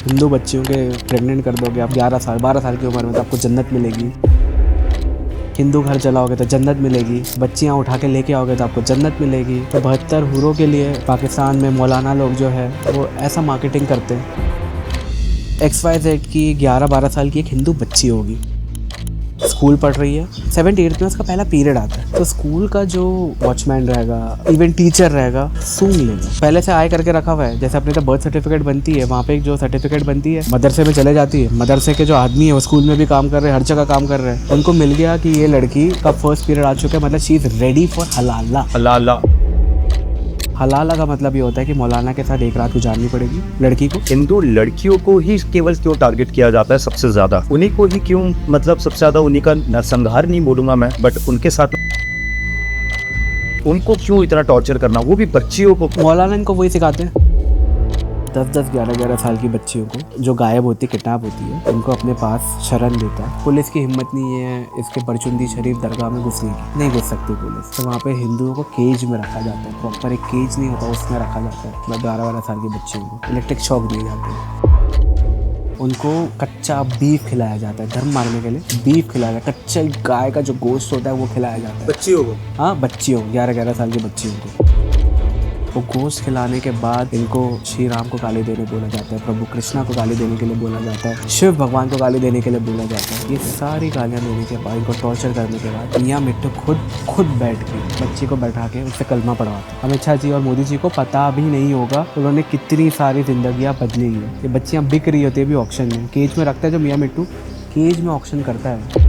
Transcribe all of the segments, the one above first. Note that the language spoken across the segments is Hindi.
हिंदू बच्चियों के प्रेग्नेंट कर दोगे आप 11 साल 12 साल की उम्र में तो आपको जन्नत मिलेगी। हिंदू घर चलाओगे तो जन्नत मिलेगी। बच्चियां उठा के लेके आओगे तो आपको जन्नत मिलेगी। तो 72 हूरों के लिए पाकिस्तान में मौलाना लोग जो है वो ऐसा मार्केटिंग करते हैं। XYZ की 11-12 साल की एक हिंदू बच्ची होगी, स्कूल पढ़ रही है, 7th-8th में उसका पहला पीरियड आता है। तो स्कूल का जो वॉचमैन रहेगा, इवन टीचर रहेगा, सूंघ लेगा। पहले से आय करके रखा हुआ है, जैसे अपने तो बर्थ सर्टिफिकेट बनती है, वहाँ पे एक जो सर्टिफिकेट बनती है मदरसे में चले जाती है। मदरसे के जो आदमी है वो स्कूल में भी काम कर रहे हैं, हर जगह काम कर रहे हैं। उनको मिल गया कि ये लड़की का फर्स्ट पीरियड आ चुका है, मतलब शी इज रेडी फॉर हलाला। हलाला का मतलब ये होता है कि मौलाना के साथ एक रात गुजारनी पड़ेगी लड़की को। हिंदू लड़कियों को ही केवल क्यों टारगेट किया जाता है सबसे ज्यादा? उन्हीं को ही क्यों, मतलब सबसे ज्यादा उन्हीं का नरसंहार नहीं बोलूंगा मैं, बट उनके साथ उनको क्यों इतना टॉर्चर करना, वो भी बच्चियों को? मौलाना इनको वही सिखाते हैं। 10-10, 11-11 साल की बच्चियों को जो गायब होती, किडनैप होती है, उनको अपने पास शरण देता है। पुलिस की हिम्मत नहीं है इसके परचुंदी शरीफ दरगाह में घुसने की, नहीं घुस सकती पुलिस। तो वहाँ पे हिंदुओं को केज में रखा जाता है, प्रॉपर एक केज नहीं होता उसमें रखा जाता है। मतलब 12-12 साल की बच्चियों को इलेक्ट्रिक शॉक दिए जाते हैं। उनको कच्चा बीफ खिलाया जाता है, धर्म मारने के लिए बीफ खिलाया जाता है। कच्चा गाय का जो गोश्त होता है वो खिलाया जाता है बच्चियों को। हाँ, बच्चियों 11-11 साल की बच्चियों को। वो गोश्त खिलाने के बाद इनको श्री राम को गाली देने बोला जाता है, प्रभु कृष्णा को गाली देने के लिए बोला जाता है, शिव भगवान को गाली देने के लिए बोला जाता है। ये सारी गालियाँ देने के बाद, इनको टॉर्चर करने के बाद मियाँ मिट्टू खुद बैठ के बच्ची को बैठा के उससे कलमा पढ़वाते हैं। अमित शाह जी और मोदी जी को पता भी नहीं होगा उन्होंने कितनी सारी जिंदगियाँ बदली है। ये बच्चियाँ बिक रही होती है भी ऑक्शन में, केज में रखता है जो मियाँ मिट्टू, केज में ऑक्शन करता है।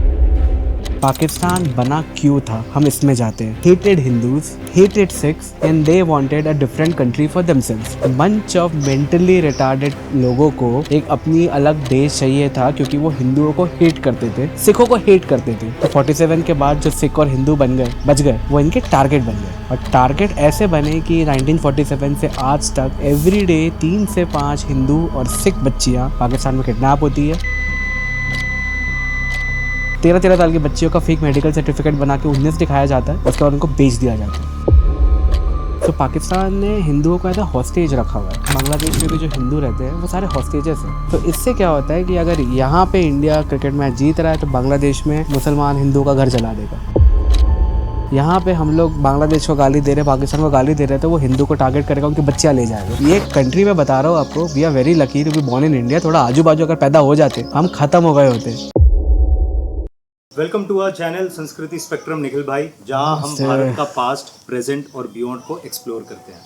पाकिस्तान बना क्यों था, हम इसमें जाते हैं। Hated Hindus, hated Sikhs and they wanted a different country for themselves. Bunch of mentally retarded लोगों को एक अपनी अलग देश चाहिए था क्योंकि वो हिंदुओं को हेट करते थे, सिखों को हेट करते थे। तो 47 के बाद जो सिख और हिंदू बच गए वो इनके टारगेट बन गए। और टारगेट ऐसे बने कि 1947 से आज तक एवरी डे 3 से 5 हिंदू और सिख बच्चियाँ पाकिस्तान में किडनैप होती है। 13-13 साल की बच्चियों का फेक मेडिकल सर्टिफिकेट बना के 19 दिखाया जाता है, उसके बाद उनको बेच दिया जाता है। तो पाकिस्तान ने हिंदुओं को ऐसा हॉस्टेज रखा हुआ है। बांग्लादेश में भी जो हिंदू रहते हैं वो सारे हॉस्टेजेस हैं। तो इससे क्या होता है कि अगर यहाँ पे इंडिया क्रिकेट मैच जीत रहा है तो बांग्लादेश में मुसलमान हिंदुओं का घर जला देगा। यहाँ पे हम लोग बांग्लादेश को गाली दे रहे, पाकिस्तान को गाली दे रहे, तो वो हिंदू को टारगेट करेगा, उनकी बच्चियाँ ले जाएगा। ये कंट्री में बता रहा हूँ आपको, we are very lucky to be born in India. थोड़ा आजू बाजू अगर पैदा हो जाते हम खत्म हो गए होते। वेलकम टू आवर चैनल संस्कृति स्पेक्ट्रम, निखिल भाई, जहां हम भारत का पास्ट, प्रेजेंट और बियॉन्ड को एक्सप्लोर करते हैं।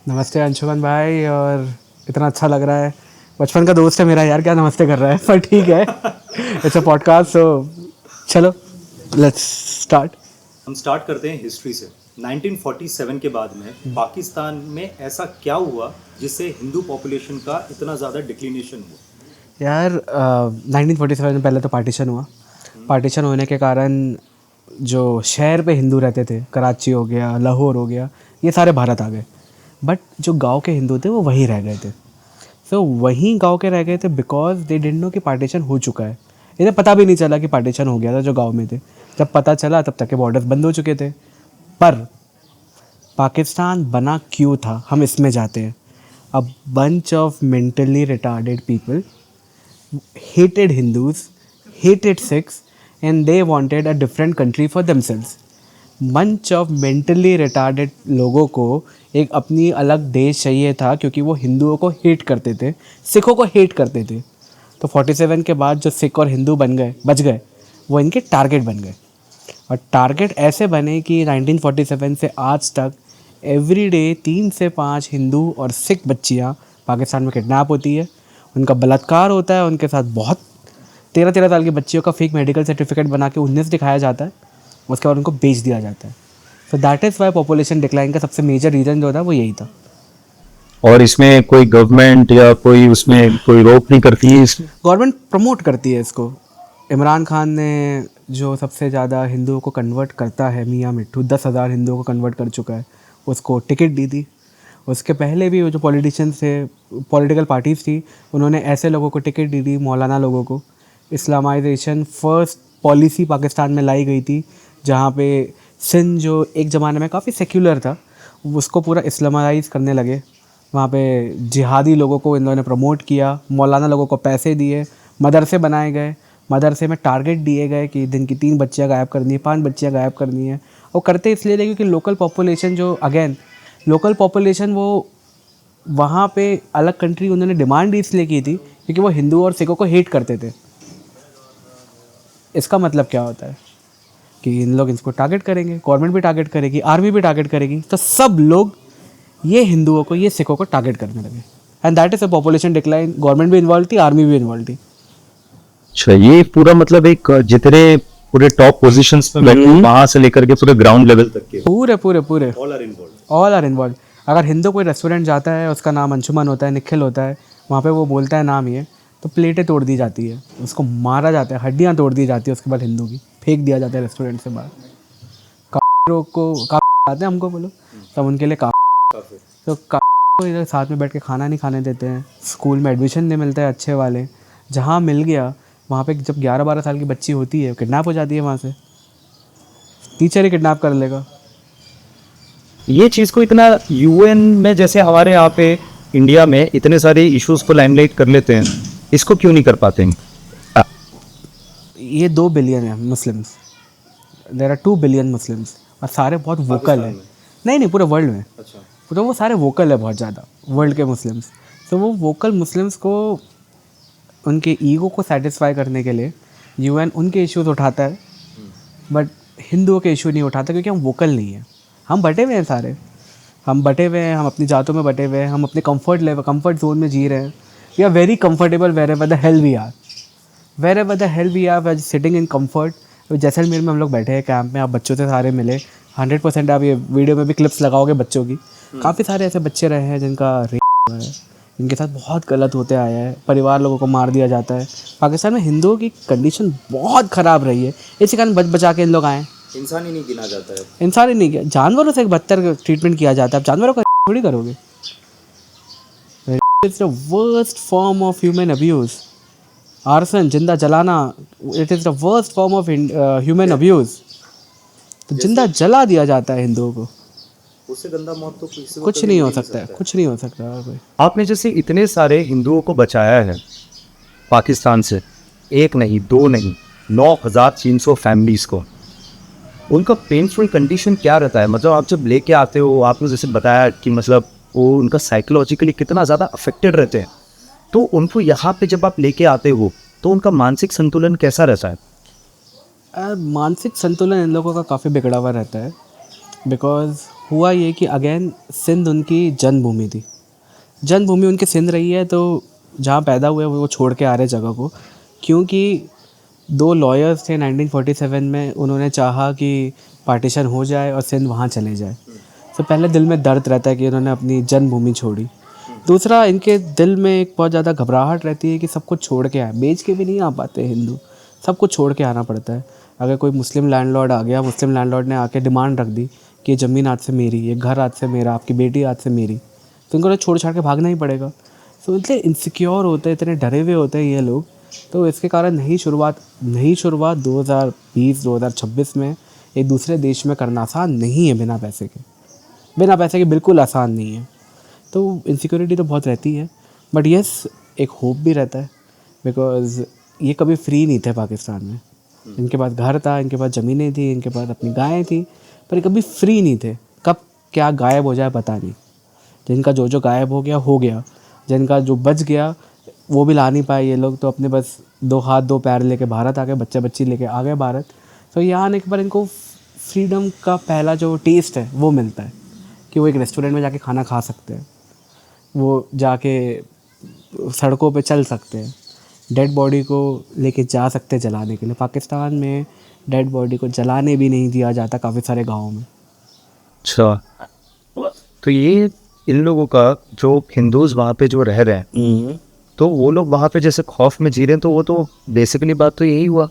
नमस्ते अंशुमन भाई, और इतना अच्छा लग रहा है, बचपन का दोस्त है मेरा यार, क्या नमस्ते कर रहा है, पर ठीक है। इट्स अ पॉडकास्ट, सो चलो लेट्स स्टार्ट। हम स्टार्ट करते हैं हिस्ट्री से। 1947 के बाद में पाकिस्तान में ऐसा क्या हुआ जिससे हिंदू पॉपुलेशन का इतना ज़्यादा डिक्लिनेशन हुआ? यार 1947 में पहले तो पार्टीशन हुआ। पार्टीशन होने के कारण जो शहर पे हिंदू रहते थे, कराची हो गया, लाहौर हो गया, ये सारे भारत आ गए। बट जो गांव के हिंदू थे वो वहीं रह गए थे। सो वहीं गांव के रह गए थे बिकॉज दे डिडंट नो कि पार्टीशन हो चुका है। इन्हें पता भी नहीं चला कि पार्टीशन हो गया था जो गांव में थे। जब पता चला तब तक के बॉर्डर्स बंद हो चुके थे। पर पाकिस्तान बना क्यों था, हम इसमें जाते हैं। A bunch of mentally retarded people hated Hindus, hated Sikhs and they wanted a different country for themselves. Bunch of mentally retarded लोगों को एक अपनी अलग देश चाहिए था क्योंकि वो हिंदुओं को हेट करते थे, सिखों को हेट करते थे। तो 47 के बाद जो सिख और हिंदू बच गए वो इनके टारगेट बन गए। और टारगेट ऐसे बने कि 1947 से आज तक एवरी डे 3 से 5 हिंदू और सिख बच्चियाँ पाकिस्तान में किडनैप होती है, उनका बलात्कार होता है, उनके साथ बहुत 13-13 साल की बच्चियों का फेक मेडिकल सर्टिफिकेट बना के 19 दिखाया जाता है, उसके बाद उनको बेच दिया जाता है। So that is why population decline का सबसे मेजर रीज़न जो था वो यही था। और इसमें कोई गवर्नमेंट या कोई उसमें कोई रोक नहीं करती है? गवर्नमेंट प्रमोट करती है इसको। इमरान खान ने जो सबसे ज़्यादा हिंदुओं को कन्वर्ट करता है, मियाँ मिट्टू 10,000 हिंदुओं को कन्वर्ट कर चुका है, उसको टिकट दी थी। उसके पहले भी वो जो पॉलिटिशियंस थे, पॉलिटिकल पार्टीज़ थी, उन्होंने ऐसे लोगों को टिकट दी थी, मौलाना लोगों को। इस्लामाइजेशन फर्स्ट पॉलिसी पाकिस्तान में लाई गई थी, जहाँ पे सिंध जो एक ज़माने में काफ़ी सेक्युलर था उसको पूरा इस्लामाइज करने लगे। वहाँ पे जिहादी लोगों को इन लोगों ने प्रमोट किया, मौलाना लोगों को पैसे दिए, मदरसे बनाए गए, मदरसे में टारगेट दिए गए कि दिन की 3 बच्चियाँ गायब करनी है, 5 बच्चियाँ गायब करनी है। और करते इसलिए थे क्योंकि लोकल पॉपुलेशन जो अगेन लोकल पॉपुलेशन वो वहाँ पे अलग कंट्री उन्होंने डिमांड इसलिए की थी क्योंकि वो हिंदू और सिखों को हेट करते थे। इसका मतलब क्या होता है कि इन लोग इसको टारगेट करेंगे, गवर्नमेंट भी टारगेट करेगी, आर्मी भी टारगेट करेगी, तो सब लोग ये हिंदुओं को, ये सिखों को टारगेट करने लगे। And that is a population decline. Government भी इन्वॉल्व थी, आर्मी भी इन्वॉल्व थी। अच्छा, ये पूरा मतलब एक जितने पूरे टॉप पोजीशंस में बैठे वहां से लेकर के पूरे ग्राउंड लेवल तक के पूरे पूरे पूरे all are involve. All are involve. अगर हिंदू कोई रेस्टोरेंट जाता है, उसका नाम अंशुमन होता है, निखिल होता है, वहाँ पे वो बोलता है नाम ये, तो प्लेटें तोड़ दी जाती है, उसको मारा जाता है, हड्डियाँ तोड़ दी जाती है, उसके बाद हिंदू की फेंक दिया जाता है रेस्टोरेंट से बाहर। काफिरों को आते हैं हमको बोलो तब उनके लिए काफी तो को इधर साथ में बैठ के खाना नहीं खाने देते हैं, स्कूल में एडमिशन नहीं मिलता है अच्छे वाले, जहाँ मिल गया वहाँ पे जब 11-12 साल की बच्ची होती है किडनैप हो जाती है, वहाँ से टीचर ही किडनैप कर लेगा। ये चीज को इतना यूएन में जैसे हमारे यहाँ पे इंडिया में इतने सारे इश्यूज को लाइमलाइट कर लेते हैं, इसको क्यों नहीं कर पाते हैं? ये 2 बिलियन है Muslims, there are 2 billion Muslims, और सारे बहुत वोकल है। नहीं पूरे वर्ल्ड में, अच्छा तो वो सारे वोकल है बहुत ज़्यादा वर्ल्ड के मुस्लिम्स। तो वो वोकल मुस्लिम्स को उनके ईगो को सेटिस्फाई करने के लिए यूएन उनके इश्यूज उठाता है, बट हिंदुओं के इशू नहीं उठाता क्योंकि हम वोकल नहीं हैं। हम बटे हुए हैं सारे, हम बटे हुए हैं, हम अपनी जातों में बटे हुए हैं, हम अपने कंफर्ट जोन में जी रहे हैं। We are very comfortable wherever the hell we are, wherever the hell we are sitting in comfort. Jaisalmer में हम लोग बैठे हैं कैंप में, आप बच्चों से सारे मिले, 100% आप ये वीडियो में भी क्लिप्स लगाओगे बच्चों की, काफ़ी सारे ऐसे बच्चे रहे हैं जिनका रेप हुआ है, इनके साथ बहुत गलत होते आया है, परिवार लोगों को मार दिया जाता है। पाकिस्तान में हिंदुओं की कंडीशन बहुत ख़राब रही है, इसी कारण बच बचा के इन लोग आए। इंसान ही नहीं गिना जाता है। इंसान ही नहीं किया, जानवरों से एक बदतर ट्रीटमेंट किया जाता है, आप जानवरों का थोड़ी करोगे। It's the worst form of human abuse. Arson, जिंदा जलाना, it is the worst form of human abuse. तो जिंदा जला दिया जाता है हिंदुओं को, उससे गंदा मौत तो किसी को कुछ कभी नहीं हो मिल सकता है, कुछ नहीं हो सकता है कोई। आपने जैसे इतने सारे हिंदुओं को बचाया है पाकिस्तान से, एक नहीं दो नहीं 9,300 फैमिलीज को, उनका पेनफुल कंडीशन क्या रहता है? मतलब आप जब लेके आते हो, आपने जैसे बताया कि मतलब वो उनका साइकोलॉजिकली कितना ज़्यादा अफेक्टेड रहते हैं, तो उनको यहाँ पे जब आप लेके आते हो तो उनका मानसिक संतुलन कैसा रहता है? मानसिक संतुलन इन लोगों का काफ़ी बिगड़ा हुआ रहता है, बिकॉज हुआ ये कि अगेन सिंध उनकी जन्मभूमि थी, जन्मभूमि उनकी सिंध रही है, तो जहाँ पैदा हुए वो छोड़ के आ रहे जगह को, क्योंकि 2 लॉयर्स थे 1947 में, उन्होंने चाहा कि पार्टीशन हो जाए और सिंध वहाँ चले जाए। तो पहले दिल में दर्द रहता है कि उन्होंने अपनी जन्मभूमि छोड़ी। दूसरा, इनके दिल में एक बहुत ज़्यादा घबराहट रहती है कि सब कुछ छोड़ के आए, बेच के भी नहीं आ पाते हिंदू, सब कुछ छोड़ के आना पड़ता है। अगर कोई मुस्लिम लैंडलॉर्ड आ गया, मुस्लिम लैंडलॉर्ड ने आके डिमांड रख दी कि ये ज़मीन आज से मेरी, ये घर आज से मेरा, आपकी बेटी आज से मेरी, तो इनको तो छोड़ छाड़ के भागना ही पड़ेगा। तो इतने इनसिक्योर होते हैं, इतने डरे हुए होते हैं ये लोग, तो इसके कारण नई शुरुआत 2020-2026 में एक दूसरे देश में करना आसान नहीं है, बिना पैसे के बिल्कुल आसान नहीं है। तो इनसिक्योरिटी तो बहुत रहती है, बट यस एक होप भी रहता है, बिकॉज ये कभी फ्री नहीं थे पाकिस्तान में। इनके पास घर था, इनके पास ज़मीनें थी, इनके पास अपनी गायें थी, पर कभी फ्री नहीं थे। कब क्या गायब हो जाए पता नहीं। जिनका जो गायब हो गया, जिनका जो बच गया वो भी ला नहीं पाए ये लोग, तो अपने बस 2 हाथ 2 पैर लेके भारत आ गए, बच्ची लेके आ गए भारत। तो यहाँ आने के बाद इनको फ्रीडम का पहला जो टेस्ट है वो मिलता है कि वो एक रेस्टोरेंट में जाके खाना खा सकते हैं, वो जाके सड़कों पे चल सकते हैं, डेड बॉडी को लेके जा सकते हैं जलाने के लिए। पाकिस्तान में डेड बॉडी को जलाने भी नहीं दिया जाता काफ़ी सारे गाँवों में। अच्छा, तो ये इन लोगों का जो हिंदूज वहाँ पे जो रह रहे हैं, तो वो लोग वहाँ पे जैसे खौफ में जी रहे हैं, तो वो तो बेसिकली बात तो यही हुआ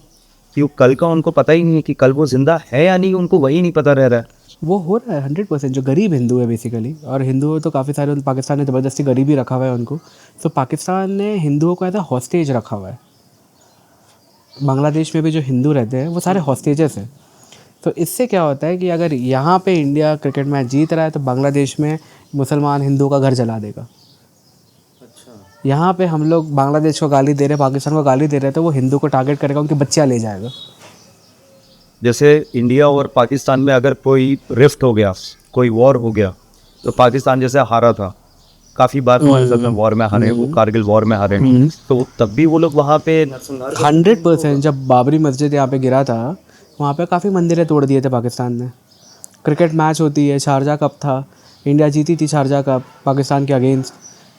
कि वो कल का उनको पता ही नहीं है कि कल वो जिंदा है या नहीं, उनको वही नहीं पता रह रहा है। वो हो रहा है 100%। जो गरीब हिंदू है बेसिकली, और हिंदू तो काफ़ी सारे पाकिस्तान ने ज़बरदस्ती गरीबी रखा हुआ है उनको, तो पाकिस्तान ने हिंदुओं को ऐसा हॉस्टेज रखा हुआ है। बांग्लादेश में भी जो हिंदू रहते हैं वो सारे हॉस्टेजेस हैं। तो इससे क्या होता है कि अगर यहाँ पे इंडिया क्रिकेट मैच जीत रहा है तो बांग्लादेश में मुसलमान हिंदू का घर जला देगा। अच्छा। यहाँ पे हम लोग बांग्लादेश को गाली दे रहे, पाकिस्तान को गाली दे रहे, तो वो हिंदू को टारगेट करेगा, उनकी बच्चियाँ ले जाएगा। जैसे इंडिया और पाकिस्तान में अगर कोई रिफ्ट हो गया, कोई वॉर हो गया, तो पाकिस्तान जैसे हारा था काफ़ी बार, हमारे में वॉर में हारे, वो कारगिल वॉर में हारे, तो तब भी वो लोग वहाँ पे 100%। जब बाबरी मस्जिद यहाँ पे गिरा था, वहाँ पे काफ़ी मंदिरें तोड़ दिए थे पाकिस्तान ने। क्रिकेट मैच होती है, शारजा कप था, इंडिया जीती थी शारजा कप पाकिस्तान के अगेंस्ट।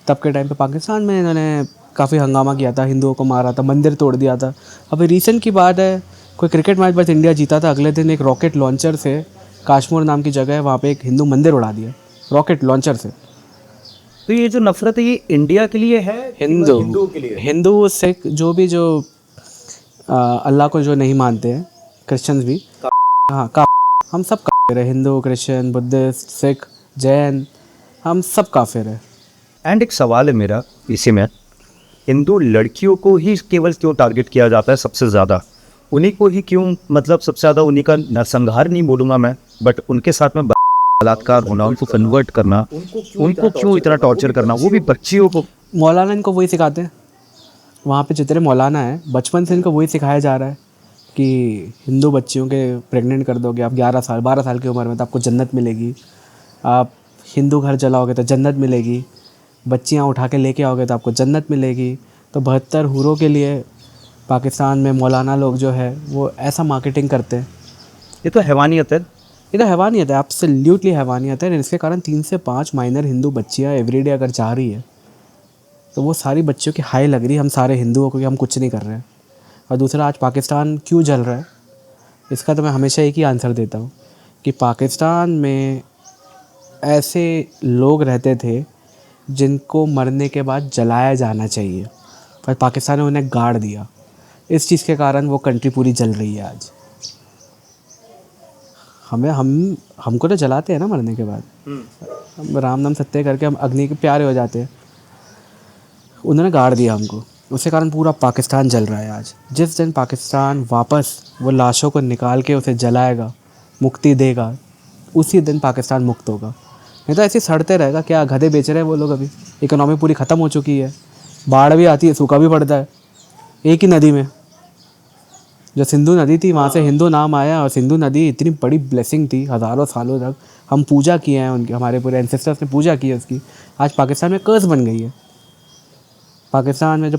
तब के टाइम पे पाकिस्तान में इन्होंने काफ़ी हंगामा किया था, हिंदुओं को मारा था, मंदिर तोड़ दिया था। अभी रिसेंट की बात है, कोई क्रिकेट मैच बस इंडिया जीता था, अगले दिन एक रॉकेट लॉन्चर से, काश्मीर नाम की जगह है वहाँ पे, एक हिंदू मंदिर उड़ा दिया रॉकेट लॉन्चर से। तो ये जो नफरत है ये इंडिया के लिए है, हिंदू के लिए? हिंदू सिख जो भी जो अल्लाह को जो नहीं मानते हैं, क्रिश्चियंस भी, हाँ हम सब काफिर है। हिंदू, क्रिश्चियन, बुद्धिस्ट, सिख, जैन, हम सब काफिर है। एंड एक सवाल है मेरा इसी में, हिंदू लड़कियों को ही केवल क्यों टारगेट किया जाता है सबसे ज़्यादा? उन्हीं को ही क्यों, मतलब सबसे ज़्यादा उन्हीं का नरसंहार नहीं बोलूँगा मैं, बट उनके साथ में बलात्कार होना, उनको कन्वर्ट करना, उनको क्यों इतना टॉर्चर करना, वो भी बच्चियों को? मौलाना इनको वही सिखाते हैं। वहाँ पे जितने मौलाना हैं, बचपन से इनको वही सिखाया जा रहा है कि हिंदू बच्चियों के प्रेग्नेंट कर दोगे आप 11 साल 12 साल की उम्र में तो आपको जन्नत मिलेगी, आप हिंदू घर जलाओगे तो जन्नत मिलेगी, बच्चियाँ उठा के लेके आओगे तो आपको जन्नत मिलेगी। तो 72 हूरों के लिए पाकिस्तान में मौलाना लोग जो है वो ऐसा मार्केटिंग करते हैं। ये तो हैवानियत है। ये तो हैवानियत है, एब्सोल्युटली हैवानियत है। इसके कारण 3 से 5 माइनर हिंदू बच्चियाँ एवरीडे अगर जा रही है तो वो सारी बच्चियों की हाई लग रही है हम सारे हिंदुओं को कि हम कुछ नहीं कर रहे हैं। और दूसरा, आज पाकिस्तान क्यों जल रहा है, इसका तो मैं हमेशा एक ही आंसर देता हूँ कि पाकिस्तान में ऐसे लोग रहते थे जिनको मरने के बाद जलाया जाना चाहिए, पर पाकिस्तान ने उन्हें गाड़ दिया। इस चीज़ के कारण वो कंट्री पूरी जल रही है आज। हमको तो जलाते हैं ना मरने के बाद, हम राम नाम सत्य करके हम अग्नि के प्यारे हो जाते हैं। उन्होंने गाड़ दिया हमको, उसके कारण पूरा पाकिस्तान जल रहा है आज। जिस दिन पाकिस्तान वापस वो लाशों को निकाल के उसे जलाएगा, मुक्ति देगा, उसी दिन पाकिस्तान मुक्त होगा। नहीं तो ऐसे सड़ते रहेगा। क्या गधे बेच रहे हैं वो लोग? अभी इकोनॉमी पूरी ख़त्म हो चुकी है, बाढ़ भी आती है, सूखा भी पड़ता है। एक ही नदी में जो सिंधु नदी थी, वहाँ से हिंदू नाम आया, और सिंधु नदी इतनी बड़ी ब्लेसिंग थी, हज़ारों सालों तक हम पूजा किए हैं उनकी, हमारे पूरे एंसेस्टर्स ने पूजा की है उसकी। आज पाकिस्तान में कर्ज बन गई है। पाकिस्तान में जो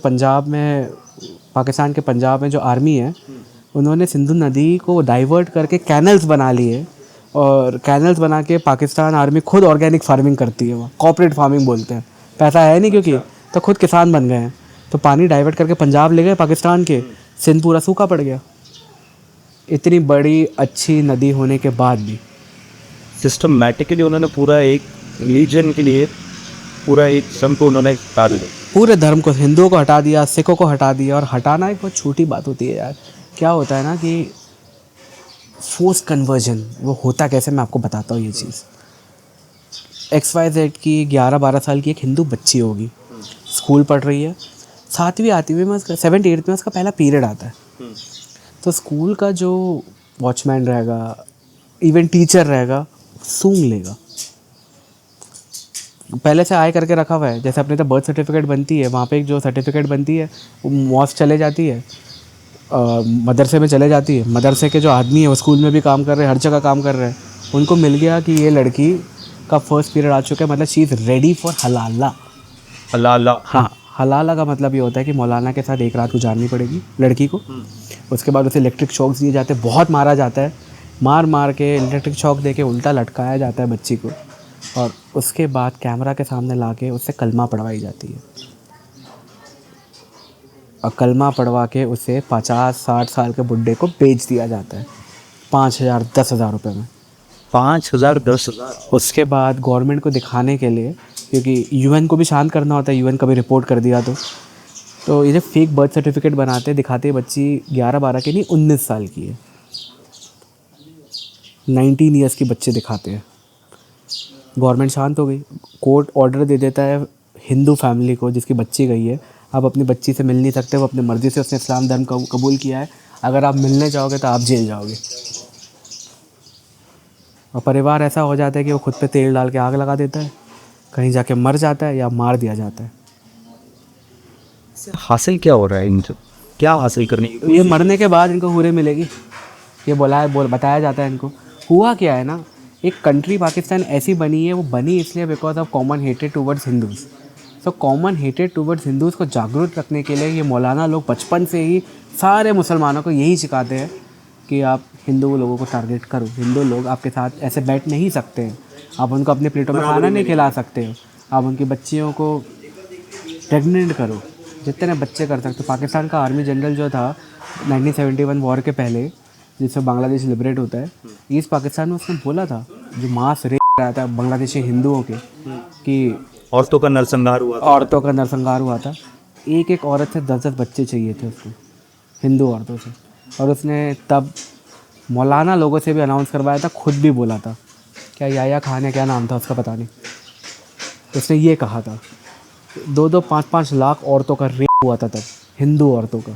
पाकिस्तान के पंजाब में जो आर्मी है, उन्होंने सिंधु नदी को डाइवर्ट करके कैनल्स बना लिए, और कैनल्स बना के पाकिस्तान आर्मी खुद ऑर्गेनिक फार्मिंग करती है, वहाँ कॉर्पोरेट फार्मिंग बोलते हैं। पैसा है नहीं क्योंकि, तो खुद किसान बन गए हैं। तो पानी डाइवर्ट करके पंजाब ले गए पाकिस्तान के, सिंध पूरा सूखा पड़ गया। इतनी बड़ी अच्छी नदी होने के बाद भी सिस्टमैटिकली उन्होंने पूरा एक रिलीजन के लिए पूरा एक धर्म को उन्होंने हटा दिया, पूरे धर्म को, हिंदुओं को हटा दिया, सिखों को हटा दिया। और हटाना एक बहुत छोटी बात होती है यार। क्या होता है ना कि फोर्स कन्वर्जन, वो होता कैसे, मैं आपको बताता हूँ ये चीज़। XYZ की 11-12 साल की एक हिंदू बच्ची होगी, स्कूल पढ़ रही है, 7वीं 8वीं में, 7th 8th में उसका पहला पीरियड आता है। तो स्कूल का जो वॉचमैन रहेगा, इवन टीचर रहेगा, सूंघ लेगा। पहले से आय करके रखा हुआ है, जैसे अपने तो बर्थ सर्टिफिकेट बनती है, वहाँ पे एक जो सर्टिफिकेट बनती है वो मॉस्क चले जाती है, मदरसे में चले जाती है। मदरसे के जो आदमी है वो स्कूल में भी काम कर रहे हैं, हर जगह काम कर रहे हैं। उनको मिल गया कि ये लड़की का फर्स्ट पीरियड आ चुका है, मतलब शी इज़ रेडी फॉर हलाला। हलाला, हाँ, हलाला का मतलब ये होता है कि मौलाना के साथ एक रात गुजारनी पड़ेगी लड़की को। उसके बाद उसे इलेक्ट्रिक शॉक्स दिए जाते हैं, बहुत मारा जाता है, मार के इलेक्ट्रिक शॉक दे के उल्टा लटकाया जाता है बच्ची को, और उसके बाद कैमरा के सामने ला के उससे कलमा पढ़वाई जाती है। और कलमा पढ़वा के उसे 50-60 साल के बुड्ढे को बेच दिया जाता है 5,000-10,000 रुपये में। 5,000 10,000। उसके बाद गवर्नमेंट को दिखाने के लिए, क्योंकि UN को भी शांत करना होता है, UN कभी रिपोर्ट कर दिया तो ये जो फेक बर्थ सर्टिफिकेट बनाते दिखाते बच्ची 11-12 की नहीं, 19 साल की है, 19 ईयर्स की बच्चे दिखाते हैं। गवर्नमेंट शांत हो गई, कोर्ट ऑर्डर दे देता है हिंदू फैमिली को जिसकी बच्ची गई है, आप अपनी बच्ची से मिल नहीं सकते, वो अपनी मर्ज़ी से, उसने इस्लाम धर्म को कबूल किया है, अगर आप मिलने जाओगे तो आप जेल जाओगे। और परिवार ऐसा हो जाता है कि वो खुद पे तेल डाल के आग लगा देता है, कहीं जाके मर जाता है या मार दिया जाता है। हासिल क्या हो रहा है इनसे, क्या हासिल करने की? ये मरने के बाद इनको हूरें मिलेगी, ये बताया जाता है इनको। हुआ क्या है ना, एक कंट्री पाकिस्तान ऐसी बनी है, वो बनी इसलिए because of common hated towards Hindus. So common hated towards Hindus को जागरूक रखने के लिए ये मौलाना लोग बचपन से ही सारे मुसलमानों को यही सिखाते हैं कि आप हिंदू लोगों को टारगेट करो, हिंदू लोग आपके साथ ऐसे बैठ नहीं सकते हैं, आप उनको अपने प्लेटों में खाना नहीं खिला सकते हो, आप उनकी बच्चियों को प्रेग्नेंट करो, जितने बच्चे कर सकते हो। पाकिस्तान का आर्मी जनरल जो था 1971 वॉर के पहले, जिससे बांग्लादेश लिबरेट होता है, ईस्ट पाकिस्तान में उसने बोला था, जो मास रेप कराया था बांग्लादेशी हिंदुओं के, कि औरतों का नरसंहार हुआ था। औरतों का नरसंहार हुआ था। एक एक औरत से 10-10 बच्चे चाहिए थे उसको, हिंदू औरतों से। और उसने तब मौलाना लोगों से भी अनाउंस करवाया था, खुद भी बोला था, क्या याया खान है, क्या नाम था उसका पता नहीं, उसने ये कहा था 2-2, 5-5 लाख औरतों का रेप हुआ था तब, हिंदू औरतों का।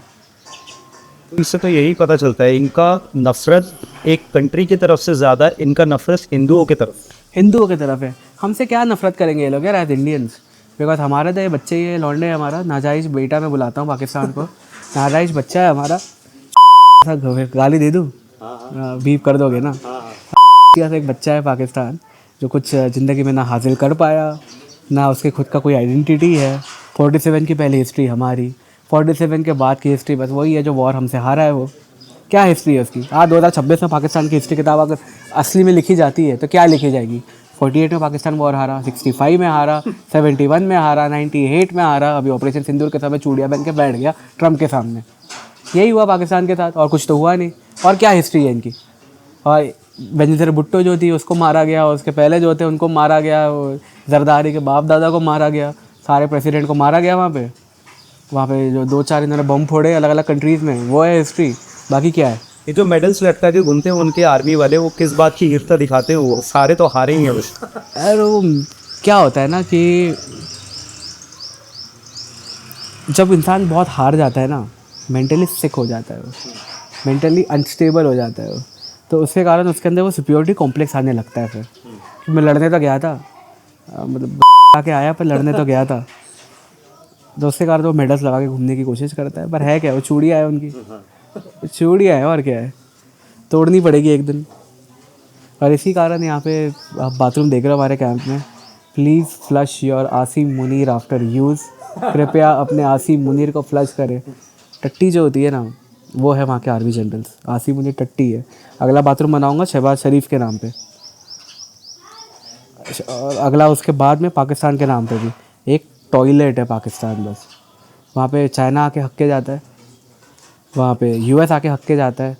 इससे तो यही पता चलता है इनका नफरत एक कंट्री की तरफ से ज़्यादा इनका नफरत हिंदुओं की तरफ। हिंदुओं की तरफ है। हमसे क्या नफरत करेंगे ये लोग यार, एज इंडियंस। बिकॉज हमारे तो ये बच्चे, ये लौंडे है हमारा नाजायज़ बेटा, मैं बुलाता हूँ पाकिस्तान को, नाजायज़ बच्चा है हमारा, गाली दे दूँ, बीप कर दोगे ना। एक बच्चा है पाकिस्तान जो कुछ ज़िंदगी में ना हासिल कर पाया, ना उसके खुद का कोई आइडेंटिटी है। 47 की पहले हिस्ट्री हमारी, 47 के बाद की हिस्ट्री बस वही है जो वॉर हमसे हारा है। वो क्या हिस्ट्री है उसकी? आज 2026 में पाकिस्तान की हिस्ट्री किताब अगर असली में लिखी जाती है तो क्या लिखी जाएगी? 48 में पाकिस्तान वॉर हारा, 65 में हारा, 71 में हारा, 98 में हारा, अभी ऑपरेशन सिंदूर के समय चूड़िया बन के बैठ गया ट्रम्प के सामने। यही हुआ पाकिस्तान के साथ, और कुछ तो हुआ नहीं। और क्या हिस्ट्री है इनकी? और बेनज़ीर भुट्टो जो थी उसको मारा गया, उसके पहले जो थे उनको मारा गया, जरदारी के बाप दादा को मारा गया, सारे प्रेसिडेंट को मारा गया वहाँ पे जो 2-4 इन्होंने बम फोड़े अलग अलग कंट्रीज़ में, वो है हिस्ट्री। बाकी क्या है? ये जो मेडल्स लटका के घूमते हैं उनके आर्मी वाले, वो किस बात की हीरता दिखाते हैं? वो सारे तो हारे ही हैं बस। यार वो क्या होता है ना कि जब इंसान बहुत हार जाता है ना, मेंटली सिक हो जाता है वो, मेंटली अनस्टेबल हो जाता है वो, तो उसके कारण उसके अंदर वो सुपियोरिटी कॉम्प्लेक्स आने लगता है। फिर कि मैं लड़ने तो गया था, मतलब आके आया पर लड़ने तो गया था, तो उसके कारण वो मेडल्स लगा के घूमने की कोशिश करता है। पर है क्या, वो चूड़ियाँ है उनकी, चूड़ियाँ है और क्या है, तोड़नी पड़ेगी एक दिन। और इसी कारण यहाँ पे आप बाथरूम देख रहे हो हमारे कैंप में, please flush your Asim Munir after use, कृपया अपने आसिम मुनीर को फ्लश करें। टट्टी जो होती है ना, वो है वहाँ के आर्मी जनरल्स, आसिम मुनीर टट्टी है। अगला बाथरूम बनाऊँगा शहबाज शरीफ के नाम पे, और अगला उसके बाद में पाकिस्तान के नाम पे भी एक टॉयलेट है पाकिस्तान बस। वहाँ पे चाइना आके हक के जाता है, वहाँ पे यूएस आके हक के जाता है,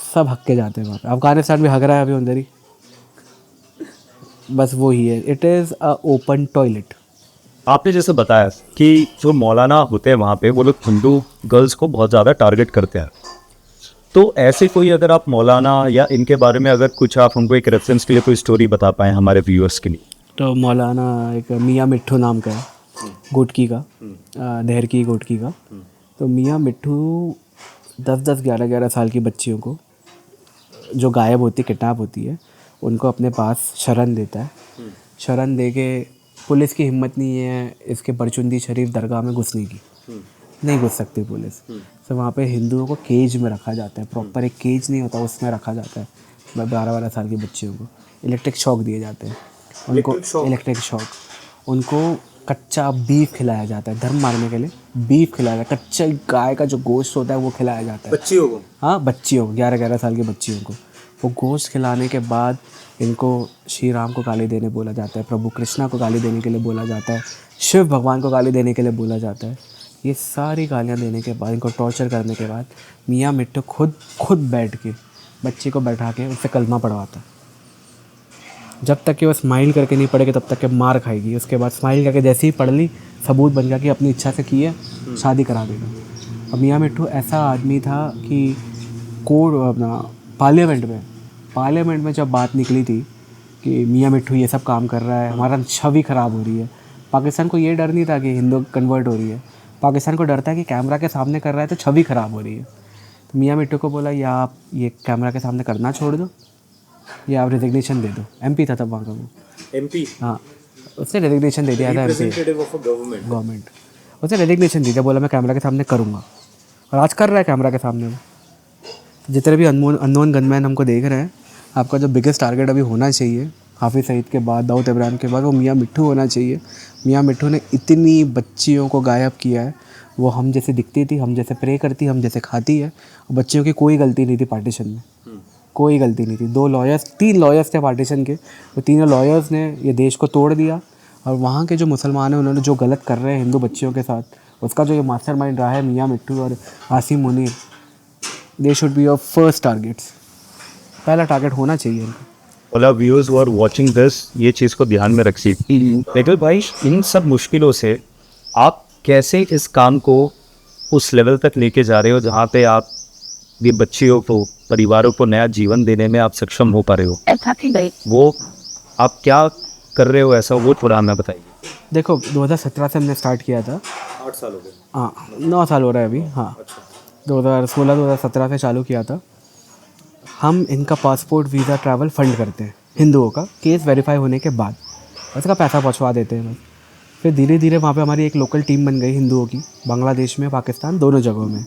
सब हक के जाते हैं वहाँ पे। अफगानिस्तान भी हक रहा है अभी अंदर ही, बस वो ही है, it is a open toilet. आपने जैसे बताया कि जो मौलाना होते हैं वहाँ पे, वो लोग हिंदू गर्ल्स को बहुत ज़्यादा टारगेट करते हैं, तो ऐसे कोई अगर आप मौलाना या इनके बारे में अगर कुछ आप हमको एक रेफरेंस के लिए कोई स्टोरी बता पाएँ हमारे व्यूअर्स के लिए। तो मौलाना एक मियाँ मिट्ठू नाम का है, गोटकी का, देहर की गोटकी का। तो मियाँ मिट्ठू 10-10, 11-11 साल की बच्चियों को जो गायब होती, किडनैप होती है, उनको अपने पास शरण देता है। शरण दे के पुलिस की हिम्मत नहीं है इसके बरचुंदी शरीफ दरगाह में घुसने की, नहीं घुस सकती पुलिस। तो वहाँ पे हिंदुओं को केज में रखा जाता है, प्रॉपर एक केज नहीं होता उसमें रखा जाता है। 12-12 साल की बच्चियों को इलेक्ट्रिक शॉक दिए जाते हैं, उनको इलेक्ट्रिक शॉक, उनको कच्चा बीफ खिलाया जाता है, धर्म मारने के लिए बीफ खिलाया जाता है, कच्चा गाय का जो गोश्त होता है वो खिलाया जाता है बच्चियों को। हाँ, बच्चियों को, 11-11 साल की बच्चियों को। वो गोश्त खिलाने के बाद इनको श्री राम को गाली देने बोला जाता है, प्रभु कृष्णा को गाली देने के लिए बोला जाता है, शिव भगवान को गाली देने के लिए बोला जाता है। ये सारी गालियाँ देने के बाद, इनको टॉर्चर करने के बाद, मियाँ मिट्टू खुद बैठ के बच्ची को बैठा के उससे कलमा पढ़वाता है। जब तक कि वो स्माइल करके नहीं पढ़ेगी तब तक के मार खाएगी। उसके बाद स्माइल करके जैसे ही पढ़ ली, सबूत बन गया कि अपनी इच्छा से की है, शादी करा देगा। अब मियाँ मिट्टू ऐसा आदमी था कि कोर्ट अपना पार्लियामेंट में जब बात निकली थी कि मियाँ मिट्टू ये सब काम कर रहा है, हमारा छवि ख़राब हो रही है, पाकिस्तान को ये डर नहीं था कि हिंदू कन्वर्ट हो रही है, पाकिस्तान को डर था कि कैमरा के सामने कर रहा है तो छवि ख़राब हो रही है। तो मियाँ मिट्टू को बोला, या आप ये कैमरा के सामने करना छोड़ दो ये आप रेजिग्नेशन दे दो, एमपी था तब वहाँ का वो, एमपी हाँ उसने रेजिग्नेशन दे दिया था MP representative of a government. Government, उसने रेजिग्नेशन दी थी, बोला मैं कैमरा के सामने करूँगा, और आज कर रहा है कैमरा के सामने वो। जितने भी अननोन गनमैन हमको देख रहे हैं, आपका जो बिगेस्ट टारगेट अभी होना चाहिए हाफिज़ सईद के बाद, दाऊद इब्राहिम के बाद, वो मियाँ मिट्ठू होना चाहिए। मियाँ मिट्ठू ने इतनी बच्चियों को गायब किया है, वो हम जैसे दिखती थी, हम जैसे प्रे करती, हम जैसे खाती है, बच्चियों की कोई गलती नहीं थी पार्टीशन में, कोई गलती नहीं थी। 3 लॉयर्स थे पार्टीशन के, वो तीनों लॉयर्स ने ये देश को तोड़ दिया। और वहाँ के जो मुसलमान हैं, उन्होंने जो गलत कर रहे हैं हिंदू बच्चियों के साथ, उसका जो ये मास्टरमाइंड रहा है मियाँ मिट्ठू और Asim Munir, they should be your first targets, पहला टारगेट होना चाहिए इनका। मतलब viewers who are watching this, ये चीज़ को ध्यान में रखिए। लेकिन भाई इन सब मुश्किलों से आप कैसे इस काम को उस लेवल तक लेके जा रहे हो जहाँ पे आप ये बच्चियों को, परिवारों को नया जीवन देने में आप सक्षम हो पा रहे हो? वो आप क्या कर रहे हो ऐसा, वो थोड़ा हमें बताइए। देखो 2017 से हमने स्टार्ट किया था, 8 साल हो गए। हाँ 9 साल हो रहा है अभी, हाँ 2016-2017 से चालू किया था। हम इनका पासपोर्ट वीज़ा ट्रैवल फंड करते हैं हिंदुओं का, केस वेरीफाई होने के बाद उसका पैसा पहुंचवा देते हैं बस। फिर धीरे धीरे वहाँ पे हमारी एक लोकल टीम बन गई हिंदुओं की, बांग्लादेश में, पाकिस्तान, दोनों जगहों में।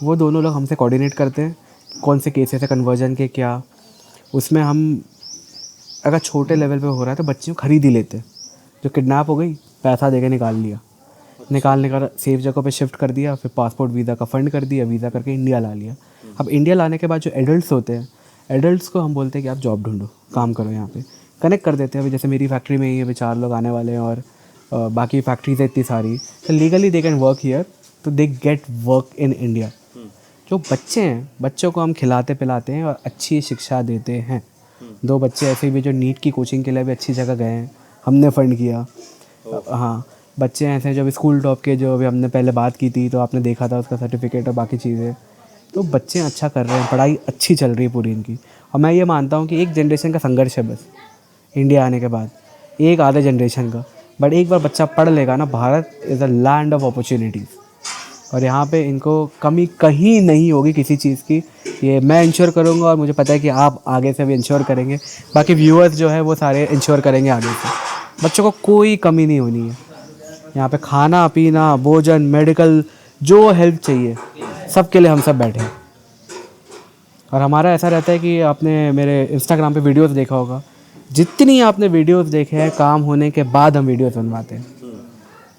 वो दोनों लोग हमसे कोऑर्डिनेट करते हैं कौन से केसेस है कन्वर्जन के, क्या उसमें हम अगर छोटे लेवल पे हो रहा है तो बच्चियों खरीद ही लेते हैं। जो किडनैप हो गई, पैसा देके निकाल लिया, निकालने का सेफ जगह पे शिफ्ट कर दिया, फिर पासपोर्ट वीज़ा का फ़ंड कर दिया, वीज़ा करके इंडिया ला लिया। अब इंडिया लाने के बाद जो एडल्ट्स होते हैं, एडल्ट्स को हम बोलते हैं कि आप जॉब ढूंढो, काम करो, यहाँ पे कनेक्ट कर देते हैं। अभी जैसे मेरी फैक्ट्री में ही अभी 4 लोग आने वाले हैं, और बाकी फैक्ट्रीज है इतनी सारी, तो legally they can work here, तो they get work in India. जो बच्चे हैं, बच्चों को हम खिलाते पिलाते हैं और अच्छी शिक्षा देते हैं। 2 बच्चे ऐसे भी जो नीट की कोचिंग के लिए भी अच्छी जगह गए हैं, हमने फ़ंड किया। हाँ, बच्चे ऐसे जो अभी स्कूल टॉप के, जो अभी हमने पहले बात की थी तो आपने देखा था उसका सर्टिफिकेट और बाकी चीज़ें, तो बच्चे अच्छा कर रहे हैं, पढ़ाई अच्छी चल रही है पूरी इनकी। और मैं ये मानता हूँ कि एक जनरेशन का संघर्ष है बस इंडिया आने के बाद, एक आधे जनरेशन का, बट एक बार बच्चा पढ़ लेगा ना, Bharat is a land of opportunities, और यहाँ पे इनको कमी कहीं नहीं होगी किसी चीज़ की। ये मैं इंश्योर करूँगा, और मुझे पता है कि आप आगे से भी इंश्योर करेंगे, बाकी व्यूअर्स जो है वो सारे इंश्योर करेंगे आगे से। बच्चों को कोई कमी नहीं होनी है यहाँ पे, खाना पीना, भोजन, मेडिकल, जो हेल्प चाहिए सबके लिए हम सब बैठे हैं। और हमारा ऐसा रहता है कि आपने मेरे इंस्टाग्राम पे वीडियोस देखा होगा, जितनी आपने वीडियोस देखे हैं, काम होने के बाद हम वीडियोस बनवाते हैं।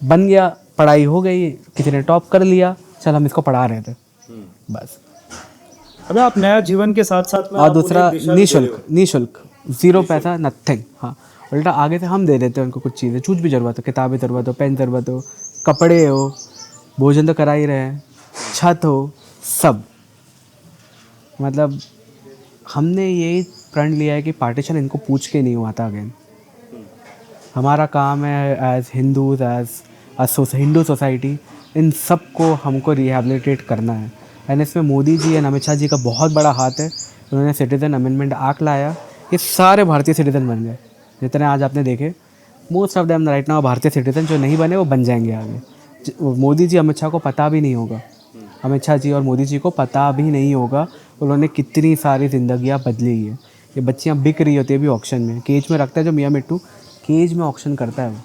बन गया, पढ़ाई हो गई, किसी ने टॉप कर लिया, चल हम इसको पढ़ा रहे थे बस। अबे आप नया जीवन के साथ साथ में और आप दूसरा उन्हें दिशा भी दे रहे हो। निःशुल्क, 0 पैसा, नथिंग। हाँ, उल्टा आगे से हम दे देते हैं उनको कुछ चीज़ें, कुछ भी ज़रूरत हो, किताबें ज़रूरत हो, पेन ज़रूरत हो, कपड़े हो, भोजन तो करा ही रहे हैं, छत हो, सब। मतलब हमने ये प्रण लिया है कि पार्टीशन इनको पूछ के नहीं हुआ था अगेन। हमारा काम है as Hindus, as Hindu society, इन सब को हमको रिहेबिलिटेट करना है। एंड इसमें मोदी जी एंड अमित शाह जी का बहुत बड़ा हाथ है। उन्होंने सिटीज़न अमेंडमेंट एक्ट लाया, ये सारे भारतीय सिटीज़न बन गए जितने आज आपने देखे। Most of them right now भारतीय सिटीज़न, जो नहीं बने वो बन जाएंगे आगे। मोदी जी, अमित शाह को पता भी नहीं होगा, अमित शाह जी और मोदी जी को पता भी नहीं होगा उन्होंने कितनी सारी ज़िंदगियाँ बदली है। ये बच्चियाँ बिक रही होती है अभी ऑक्शन में, केज में रखता है जो मियाँ मिट्टू, केज में ऑक्शन करता है वो,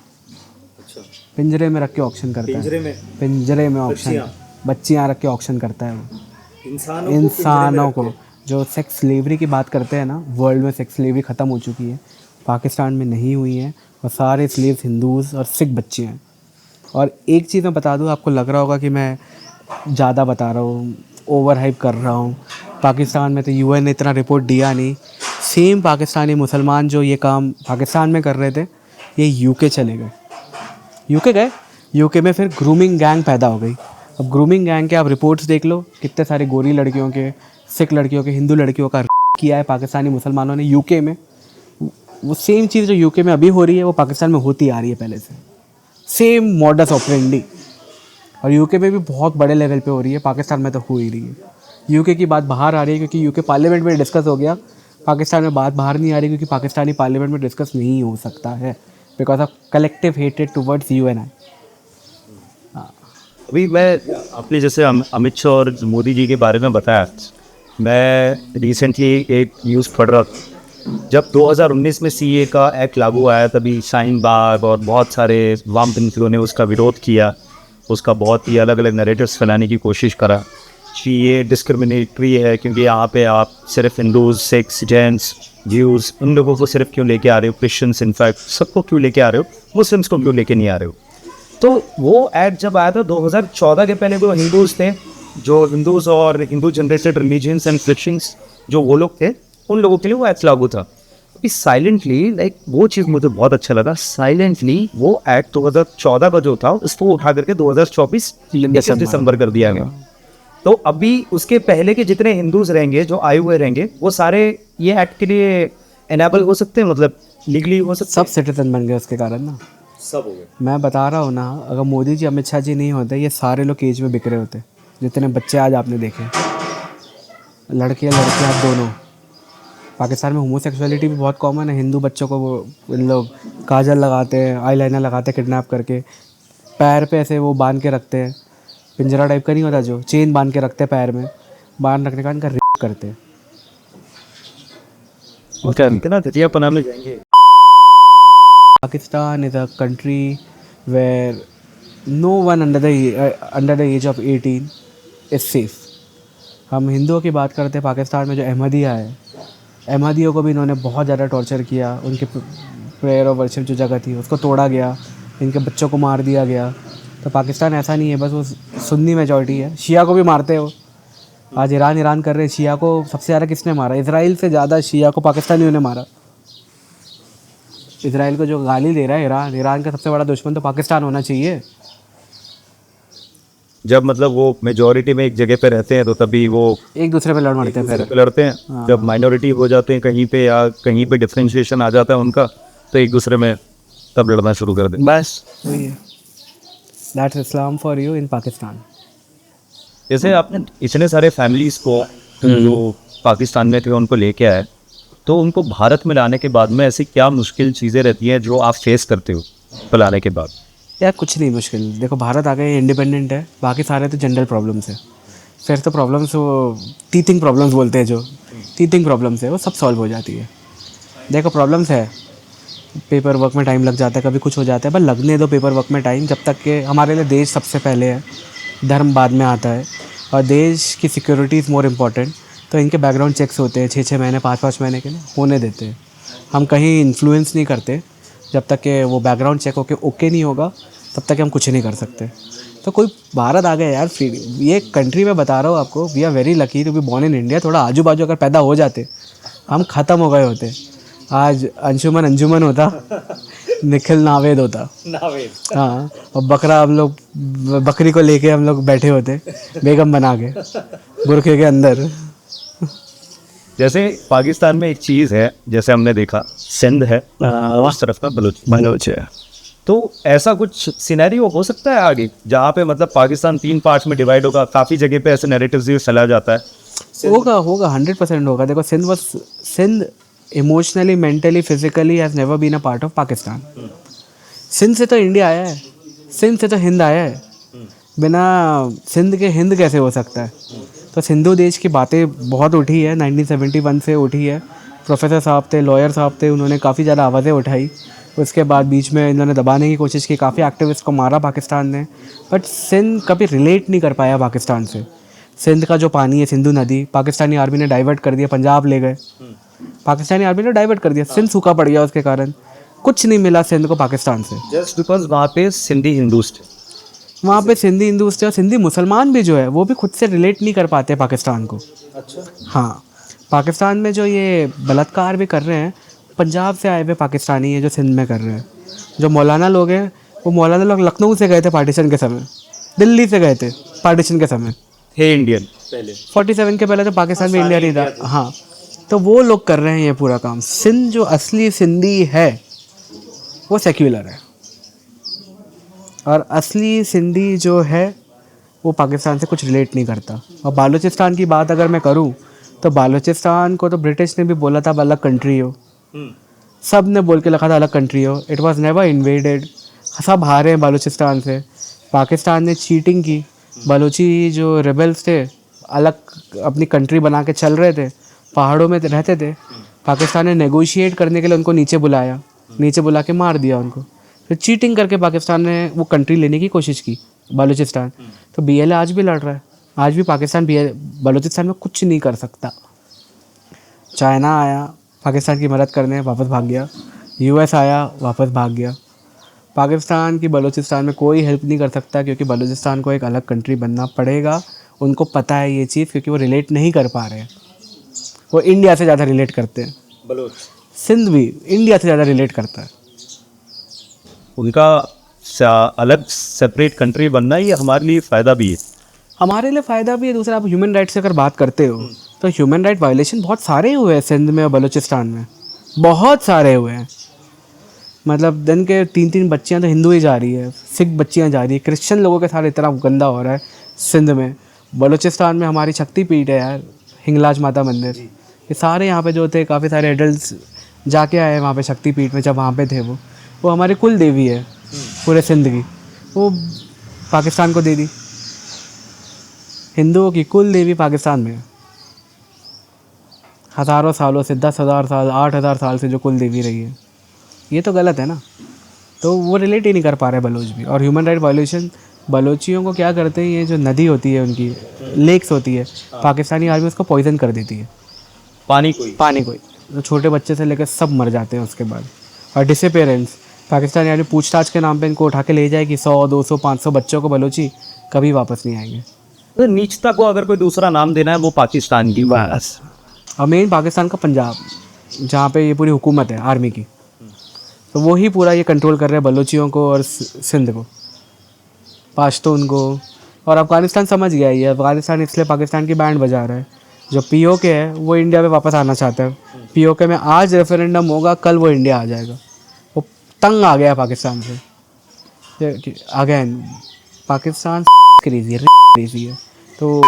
अच्छा, पिंजरे में रख के ऑक्शन करता है, पिंजरे में ऑक्शन, बच्चियाँ रख के ऑक्शन करता है वो। इंसानों को जो सेक्स स्लेवरी की बात करते हैं ना, वर्ल्ड में सेक्स स्लेवरी ख़त्म हो चुकी है, पाकिस्तान में नहीं हुई है, और सारे स्लेव्स हिंदूज़ और सिख बच्चे हैं। और एक चीज़ मैं बता दूँ, आपको लग रहा होगा कि मैं ज़्यादा बता रहा हूँ, ओवर हाइप कर रहा हूँ। पाकिस्तान में तो यूएन ने इतना रिपोर्ट दिया नहीं। सेम पाकिस्तानी मुसलमान जो ये काम पाकिस्तान में कर रहे थे, ये यूके चले गए, यूके गए, यूके में फिर ग्रूमिंग गैंग पैदा हो गई। अब ग्रूमिंग गैंग के आप रिपोर्ट्स देख लो, कितने सारे गोरी लड़कियों के, सिख लड़कियों के, हिंदू लड़कियों का किया है पाकिस्तानी मुसलमानों ने यूके में। वो सेम चीज़ जो यूके में अभी हो रही है वो पाकिस्तान में होती आ रही है पहले से, सेम मॉडस ऑपरेंडी। और यूके में भी बहुत बड़े लेवल पे हो रही है, पाकिस्तान में तो हो ही रही है। यूके की बात बाहर आ रही है क्योंकि यूके पार्लियामेंट में डिस्कस हो गया, पाकिस्तान में बात बाहर नहीं आ रही क्योंकि पाकिस्तानी पार्लियामेंट में डिस्कस नहीं हो सकता है, because of collective hated towards Uni. अभी मैं आपने जैसे अमित शाह और मोदी जी के बारे में बताया, मैं रिसेंटली एक न्यूज़ पढ़ रहा था जब 2019 में सीए का एक्ट लागू आया तभी शाहीन बाग और बहुत सारे वामपंथियों ने उसका विरोध किया, उसका बहुत ही अलग अलग नैरेटिव्स फैलाने की कोशिश करा कि ये डिस्क्रिमिनेटरी है क्योंकि यहाँ पे आप सिर्फ हिंदूज, सिख्स, जैन्स, ज्यूज़ उन लोगों को सिर्फ क्यों लेके आ रहे हो, क्रिश्चियंस इनफैक्ट सबको क्यों लेके आ रहे हो, मुस्लिम्स को क्यों लेके नहीं आ रहे हो। तो वो एक्ट जब आया था 2014 के पहले जो हिंदूज थे, जो हिंदूज और Hindu generated religions and Christians जो वो लोग थे, उन लोगों के लिए वो एक्ट लागू था। अभी साइलेंटली लाइक वो चीज़ मुझे बहुत अच्छा लगा, साइलेंटली वो एक्ट 2014 का जो था उसको उठा करके 2024 दिसंबर कर दिया गया। तो अभी उसके पहले के जितने हिंदूज रहेंगे जो आए हुए रहेंगे वो सारे ये एक्ट के लिए एनेबल हो सकते हैं, मतलब लीगली हो सकते सब सिटीजन बन गए उसके कारण ना। सब हो गए। मैं बता रहा हूँ ना, अगर मोदी जी, अमित शाह जी नहीं होते, ये सारे लोग केज में बिक रहे होते। जितने बच्चे आज आपने देखे, लड़के लड़कियाँ दोनों। पाकिस्तान में होमोसेक्सुअलिटी भी बहुत कॉमन है। हिंदू बच्चों को वो इन लोग काजल लगाते हैं, आईलाइनर लगाते हैं, किडनैप करके पैर पे ऐसे वो बांध के रखते हैं, पिंजरा टाइप का नहीं होता जो चेन बांध के रखते हैं पैर में, बांध रखने का इनका रेप करते हैं। हैं। इतना घटियापना में जाएंगे। Pakistan is a country where no one under the age of 18 is safe. हम हिंदुओं की बात करते हैं, पाकिस्तान में जो अहमदिया है, अहमदियों को भी इन्होंने बहुत ज़्यादा टॉर्चर किया। उनके प्रेयर और वर्शिप जो जगह थी उसको तोड़ा गया, इनके बच्चों को मार दिया गया। तो पाकिस्तान ऐसा नहीं है बस वो सुन्नी मेजॉरिटी है, शिया को भी मारते हो। आज ईरान कर रहे हैं, शिया को सबसे ज़्यादा किसने मारा? इसराइल से ज़्यादा शिया को पाकिस्तानियों ने मारा। इसराइल को जो गाली दे रहा है ईरान का सबसे बड़ा दुश्मन तो पाकिस्तान होना चाहिए। जब मतलब वो मेजॉरिटी में एक जगह पे रहते हैं तो तभी वो एक दूसरे पे लड़ मरते हैं, फिर लड़ते हैं। जब माइनॉरिटी हो जाते हैं कहीं पे या कहीं पे डिफरेंशिएशन आ जाता है उनका, तो एक दूसरे में तब लड़ना शुरू कर देते। बस वही है। That's Islam for you in Pakistan. जैसे आपने इतने सारे फैमिलीज को जो पाकिस्तान में थे उनको लेके आए, तो उनको भारत में लाने के बाद में ऐसी क्या मुश्किल चीज़ें रहती हैं जो आप फेस करते हो लाने के बाद? यार कुछ नहीं मुश्किल। देखो भारत आ गए, इंडिपेंडेंट है, बाकी सारे तो जनरल प्रॉब्लम्स है। फिर तो प्रॉब्लम्स वो टीथिंग प्रॉब्लम्स बोलते हैं, जो टीथिंग प्रॉब्लम्स है वो सब सॉल्व हो जाती है। देखो प्रॉब्लम्स है, पेपर वर्क में टाइम लग जाता है, कभी कुछ हो जाता है, पर लगने दो पेपर वर्क में टाइम। जब तक कि हमारे लिए देश सबसे पहले है, धर्म बाद में आता है, और देश की सिक्योरिटी इज़ मोर इम्पॉर्टेंट। तो इनके बैकग्राउंड चेक्स होते हैं 6-6 महीने, 5-5 महीने के लिए होने देते हैं। हम कहीं इन्फ्लुएंस नहीं करते, जब तक कि वो बैकग्राउंड चेक होके ओके नहीं होगा तब तक हम कुछ नहीं कर सकते। तो कोई भारत आ गया यार, फिर ये कंट्री में बता रहा हूँ आपको, we are very lucky to be born in India. थोड़ा आजू बाजू अगर पैदा हो जाते हम ख़त्म हो गए होते। आज अंजुमन होता, निखिल नावेद होता, हाँ, और बकरा हम लोग बकरी को लेके हम लोग बैठे होते बेगम बना के बुरखे के अंदर। जैसे पाकिस्तान में एक चीज़ है, जैसे हमने देखा सिंध है, उस तरफ का बलूच है, तो ऐसा कुछ सिनेरियो हो सकता है आगे जहाँ पे मतलब पाकिस्तान 3 पार्ट्स में डिवाइड होगा? काफ़ी जगह पे ऐसे नैरेटिव्स भी चला जाता है। होगा 100% होगा। देखो Sindh emotionally, mentally, physically has never been a part of Pakistan. Sindh से तो इंडिया आया है, सिंध से तो हिंद आया है, बिना सिंध के हिंद कैसे हो सकता है? तो सिंधु देश की बातें बहुत उठी है, 1971 से उठी है। प्रोफेसर साहब थे, लॉयर साहब थे, उन्होंने काफ़ी ज़्यादा आवाज़ें उठाई। उसके बाद बीच में इन्होंने दबाने की कोशिश की, काफ़ी एक्टिविस्ट को मारा पाकिस्तान ने, बट सिंध कभी रिलेट नहीं कर पाया पाकिस्तान से। सिंध का जो पानी है, सिंधु नदी, पाकिस्तानी आर्मी ने डाइवर्ट कर दिया, पंजाब ले गए, पाकिस्तानी आर्मी ने डाइवर्ट कर दिया, सिंध सूखा पड़ गया। उसके कारण कुछ नहीं मिला सिंध को पाकिस्तान से, जस्ट बिकॉज वहाँ पे सिंधी हिंदूज थे। वहाँ पे सिंधी हिंदूज थे, और सिंधी मुसलमान भी जो है वो भी खुद से रिलेट नहीं कर पाते पाकिस्तान को। अच्छा। हाँ, पाकिस्तान में जो ये बलात्कार भी कर रहे हैं, पंजाब से आए हुए पाकिस्तानी है जो सिंध में कर रहे हैं। जो मौलाना लोग हैं, वो मौलाना लोग लखनऊ से गए थे पार्टीशन के समय, दिल्ली से गए थे पार्टीशन के समय, थे इंडियन पहले 47 के पहले तो पाकिस्तान में इंडिया नहीं था। हाँ, तो वो लोग कर रहे हैं ये पूरा काम। सिंध जो असली सिंधी है वो सेक्युलर है, और असली सिंधी जो है वो पाकिस्तान से कुछ रिलेट नहीं करता। और बालूचिस्तान की बात अगर मैं करूं तो बालूचिस्तान को तो ब्रिटिश ने भी बोला था अलग कंट्री हो, सब ने बोल के रखा था अलग कंट्री हो। इट वाज नेवर इन्वेडेड, सब हारे हैं बालूचिस्तान से। पाकिस्तान ने चीटिंग की, बलूची जो रेबल्स थे अलग अपनी कंट्री बना के चल रहे थे, पहाड़ों में रहते थे, पाकिस्तान ने नेगोशिएट करने के लिए उनको नीचे बुलाया, नीचे बुला के मार दिया उनको। फिर चीटिंग करके पाकिस्तान ने वो कंट्री लेने की कोशिश की, बलूचिस्तान। तो BLA आज भी लड़ रहा है, आज भी पाकिस्तान बलूचिस्तान में कुछ नहीं कर सकता। चाइना आया पाकिस्तान की मदद करने, वापस भाग गया। US आया, वापस भाग गया। पाकिस्तान की बलूचिस्तान में कोई हेल्प नहीं कर सकता, क्योंकि बलूचिस्तान को एक अलग कंट्री बनना पड़ेगा। उनको पता है ये चीज़, क्योंकि वो रिलेट नहीं कर पा रहे हैं। वो इंडिया से ज़्यादा रिलेट करते हैं। बलोच सिंध भी इंडिया से ज़्यादा रिलेट करता है। उनका अलग सेपरेट कंट्री बनना ये हमारे लिए फ़ायदा भी है। हमारे लिए फ़ायदा भी है। दूसरा, आप ह्यूमन राइट्स से अगर बात करते हो तो ह्यूमन राइट वायलेशन बहुत सारे हुए हैं सिंध में और बलूचिस्तान में, बहुत सारे हुए हैं। मतलब दिन के 3-3 बच्चियां तो हिंदू ही जा रही है, सिख बच्चियां जा रही है, क्रिश्चियन लोगों के साथ इतना गंदा हो रहा है सिंध में। बलूचिस्तान में हमारी शक्तिपीठ है यार, हिंगलाज माता मंदिर। ये सारे यहाँ पे जो थे, काफ़ी सारे एडल्ट्स जाके आए वहाँ पे शक्तिपीठ में, जब वहाँ पे थे वो हमारी कुल देवी है पूरे सिंध की, वो पाकिस्तान को दे दी। हिंदुओं की कुल देवी पाकिस्तान में है। हज़ारों सालों से, 10,000 साल, 8,000 साल से जो कुल देवी रही है, ये तो गलत है ना। तो वो रिलेट ही नहीं कर पा रहे बलोच भी। और ह्यूमन राइट वायलेशन, बलोचियों को क्या करते हैं, ये जो नदी होती है उनकी, लेक्स होती है, पाकिस्तानी आर्मी उसको पॉइजन कर देती है, पानी को। तो छोटे बच्चे से लेकर सब मर जाते हैं उसके बाद। और डिसअपेरेंस, पाकिस्तानी आर्मी पूछताछ के नाम पे इनको उठा के ले जाएगी, 100, 200, 500 बच्चों को बलोची, कभी वापस नहीं आएंगे। तो नीचता को अगर कोई दूसरा नाम देना है वो पाकिस्तान की बस। और मेन पाकिस्तान का पंजाब, जहाँ पे ये पूरी हुकूमत है आर्मी की, तो वो ही पूरा ये कंट्रोल कर रहे हैं बलोचियों को और सिंध को, पाश्तून को। और अफ़गानिस्तान समझ गया ये, अफ़गानिस्तान इसलिए पाकिस्तान की बैंड बजा रहा है। जो POK है वो इंडिया में वापस आना चाहता है। POK में आज रेफरेंडम होगा, कल वो इंडिया आ जाएगा। वो तंग आ गया पाकिस्तान से। अगेन पाकिस्तान क्रेजी है। तो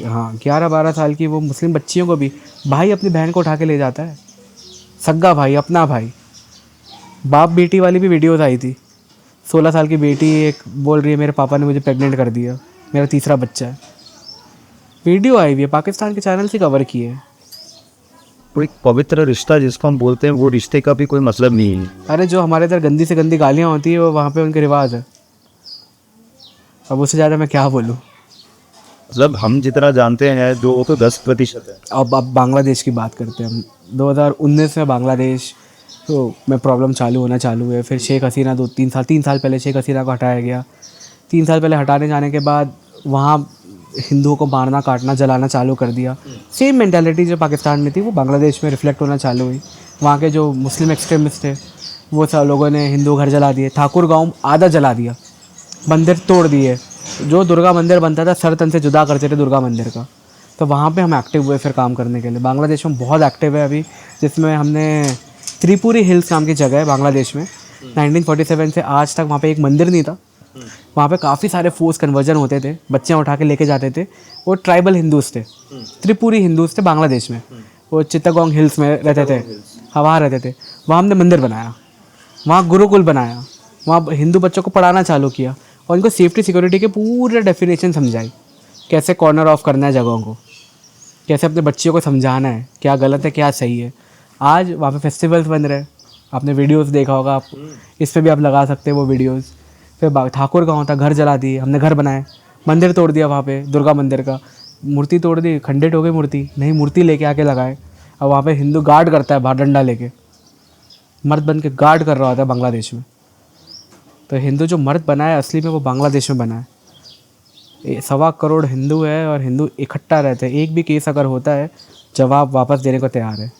हाँ, 11-12 साल की वो मुस्लिम बच्चियों को भी भाई अपनी बहन को उठा के ले जाता है, सग्गा भाई, अपना भाई। बाप बेटी वाली भी वीडियोस आई थी। 16 साल की बेटी एक बोल रही है मेरे पापा ने मुझे प्रेग्नेंट कर दिया, मेरा तीसरा बच्चा है। वीडियो आई हुई है, पाकिस्तान के चैनल से कवर की है। कोई पवित्र रिश्ता जिसको हम बोलते हैं, वो रिश्ते का भी कोई मतलब नहीं है। अरे जो हमारे इधर गंदी से गंदी गालियाँ होती है, वो वहाँ पे उनके रिवाज है। अब उससे ज़्यादा मैं क्या बोलूँ। मतलब हम जितना जानते हैं जो वो तो 10% है। अब बांग्लादेश की बात करते हैं हम। 2019 में बांग्लादेश तो में प्रॉब्लम चालू हुए। फिर शेख हसीना 3 साल पहले शेख हसीना को हटाया गया। 3 साल पहले हटाने जाने के बाद वहाँ हिंदुओं को मारना, काटना, जलाना चालू कर दिया। सेम मेंटालिटी जो पाकिस्तान में थी वो बांग्लादेश में रिफ्लेक्ट होना चालू हुई। वहाँ के जो मुस्लिम एक्सट्रीमिस्ट थे वो सब लोगों ने हिंदू घर जला दिए, ठाकुर गाँव आधा जला दिया, मंदिर तोड़ दिए। जो दुर्गा मंदिर बनता था सर तन से जुदा करते थे दुर्गा मंदिर का। तो वहाँ पे हम एक्टिव हुए फिर काम करने के लिए। बांग्लादेश में बहुत एक्टिव है अभी, जिसमें हमने त्रिपुरी हिल्स नाम की जगह है बांग्लादेश में। 1947 से आज तक वहाँ पे एक मंदिर नहीं था। वहाँ पे काफ़ी सारे फोर्स कन्वर्जन होते थे, बच्चे उठा के लेके जाते थे। वो ट्राइबल हिंदूज़ थे, त्रिपुरी हिंदूज़ थे बांग्लादेश में। वो चित्तगोंग हिल्स में रहते थे, वहाँ रहते थे। वहाँ हमने मंदिर बनाया, वहाँ गुरुकुल बनाया, वहाँ हिंदू बच्चों को पढ़ाना चालू किया और इनको सेफ्टी सिक्योरिटी के पूरे डेफिनेशन समझाई। कैसे कॉर्नर ऑफ करना है जगहों को, कैसे अपने बच्चियों को समझाना है, क्या गलत है क्या सही है। आज वहाँ पे फेस्टिवल्स बन रहे हैं, आपने वीडियोस देखा होगा, आप इस पर भी आप लगा सकते हैं वो वीडियोस। फिर ठाकुर गाँव था, घर जला दिए, हमने घर बनाए। मंदिर तोड़ दिया वहाँ पे, दुर्गा मंदिर का मूर्ति तोड़ दी, खंडित हो गई मूर्ति, नई मूर्ति लेके आके लगाए। और वहाँ पे हिंदू गार्ड करता है बाहर डंडा लेके, मर्द बन के गार्ड कर रहा होता है बांग्लादेश में। तो हिंदू जो मर्द बना है असली में वो बांग्लादेश में बना है। 1.25 करोड़ हिंदू है और हिंदू इकट्ठा रहते हैं। एक भी केस अगर होता है जवाब वापस देने को तैयार है।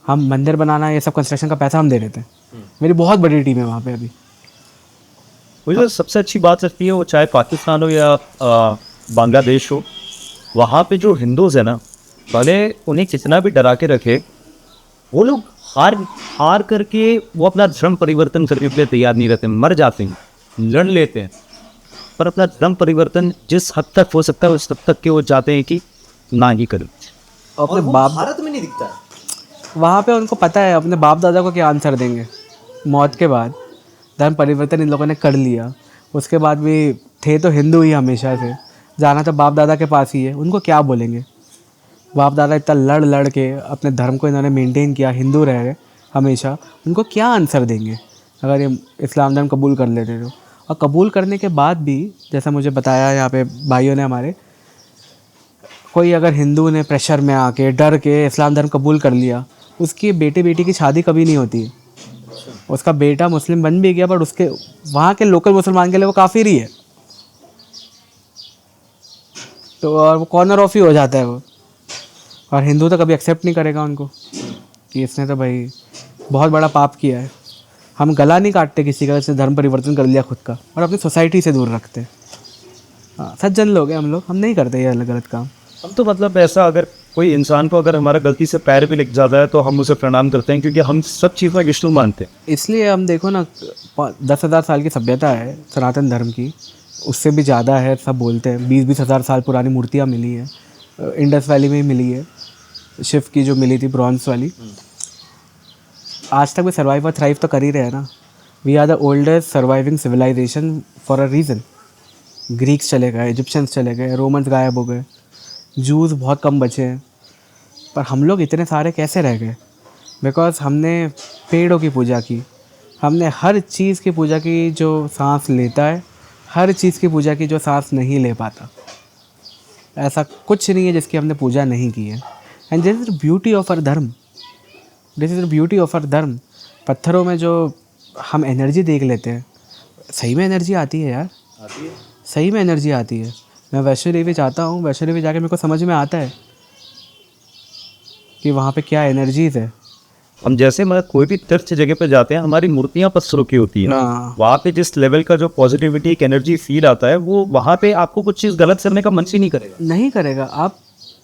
हम मंदिर बनाना, ये सब कंस्ट्रक्शन का पैसा हम दे देते हैं। मेरी बहुत बड़ी टीम है वहाँ पे अभी। मुझे सबसे अच्छी बात लगती है वो चाहे पाकिस्तान हो या बांग्लादेश हो, वहाँ पे जो हिंदूज़ है ना, भले उन्हें कितना भी डरा के रखे, वो लोग हार करके वो अपना धर्म परिवर्तन करने के लिए तैयार नहीं रहते। मर जाते हैं, लड़ लेते हैं, पर अपना धर्म परिवर्तन जिस हद तक हो सकता है उस हद तक के वो चाहते हैं कि ना ही करें। अपने बाप भारत में नहीं दिखता है। वहाँ पे उनको पता है अपने बाप दादा को क्या आंसर देंगे मौत के बाद। धर्म परिवर्तन इन लोगों ने कर लिया, उसके बाद भी थे तो हिंदू ही हमेशा से, जाना तो बाप दादा के पास ही है, उनको क्या बोलेंगे। बाप दादा इतना लड़ लड़ के अपने धर्म को इन्होंने मेंटेन किया, हिंदू रह गए हमेशा, उनको क्या आंसर देंगे अगर ये इस्लाम धर्म कबूल कर लेते तो। और कबूल करने के बाद भी जैसा मुझे बताया यहाँ पे भाइयों ने हमारे, कोई अगर हिंदू ने प्रेशर में आके डर के इस्लाम धर्म कबूल कर लिया, उसकी बेटी की शादी कभी नहीं होती है। उसका बेटा मुस्लिम बन भी गया बट उसके वहाँ के लोकल मुसलमान के लिए वो काफिर ही है, तो और वो कॉर्नर ऑफ ही हो जाता है वो। और हिंदू तो कभी एक्सेप्ट नहीं करेगा उनको कि इसने तो भाई बहुत बड़ा पाप किया है। हम गला नहीं काटते किसी का जैसे धर्म परिवर्तन कर लिया खुद का, और अपनी सोसाइटी से दूर रखते हैं। हाँ, सज्जन लोग हैं हम लोग, हम नहीं करते ये अलग गलत काम। हम तो मतलब ऐसा, अगर कोई इंसान को अगर हमारा गलती से पैर भी लग जाता है तो हम उसे प्रणाम करते हैं, क्योंकि हम सब चीज़ में विष्णु मानते हैं। इसलिए हम देखो ना 10,000 साल की सभ्यता है सनातन धर्म की, उससे भी ज़्यादा है सब बोलते हैं। 20-20 हज़ार साल पुरानी मूर्तियाँ मिली हैं, इंडस वैली में ही मिली है, शिव की जो मिली थी ब्रॉन्ज वाली। आज तक भी सर्वाइव और थ्राइव तो कर ही रहे हैं ना। We are the oldest surviving civilization for a reason. Greeks चले गए, इजिप्शियंस चले गए, रोमन्स गायब हो गए, जूस बहुत कम बचे हैं, पर हम लोग इतने सारे कैसे रह गए? बिकॉज हमने पेड़ों की पूजा की, हमने हर चीज़ की पूजा की जो सांस लेता है, हर चीज़ की पूजा की जो सांस नहीं ले पाता। ऐसा कुछ नहीं है जिसकी हमने पूजा नहीं की है। And this is the beauty of our dharma, this is the beauty of our dharma. पत्थरों में जो हम एनर्जी देख लेते हैं, सही में एनर्जी आती है यार, आती है। सही में एनर्जी आती है। मैं वैष्णो देवी जाता हूँ, वैष्णो देवी जाके मेरे को समझ में आता है कि वहाँ पे क्या एनर्जीज है। हम जैसे मतलब कोई भी तीर्थ जगह पे जाते हैं, हमारी मूर्तियाँ पत्थरों की होती है। हाँ। वहाँ पे जिस लेवल का जो पॉजिटिविटी एक एनर्जी फील आता है, वो वहाँ पे आपको कुछ चीज़ गलत करने का मन ही नहीं करेगा। नहीं करेगा, आप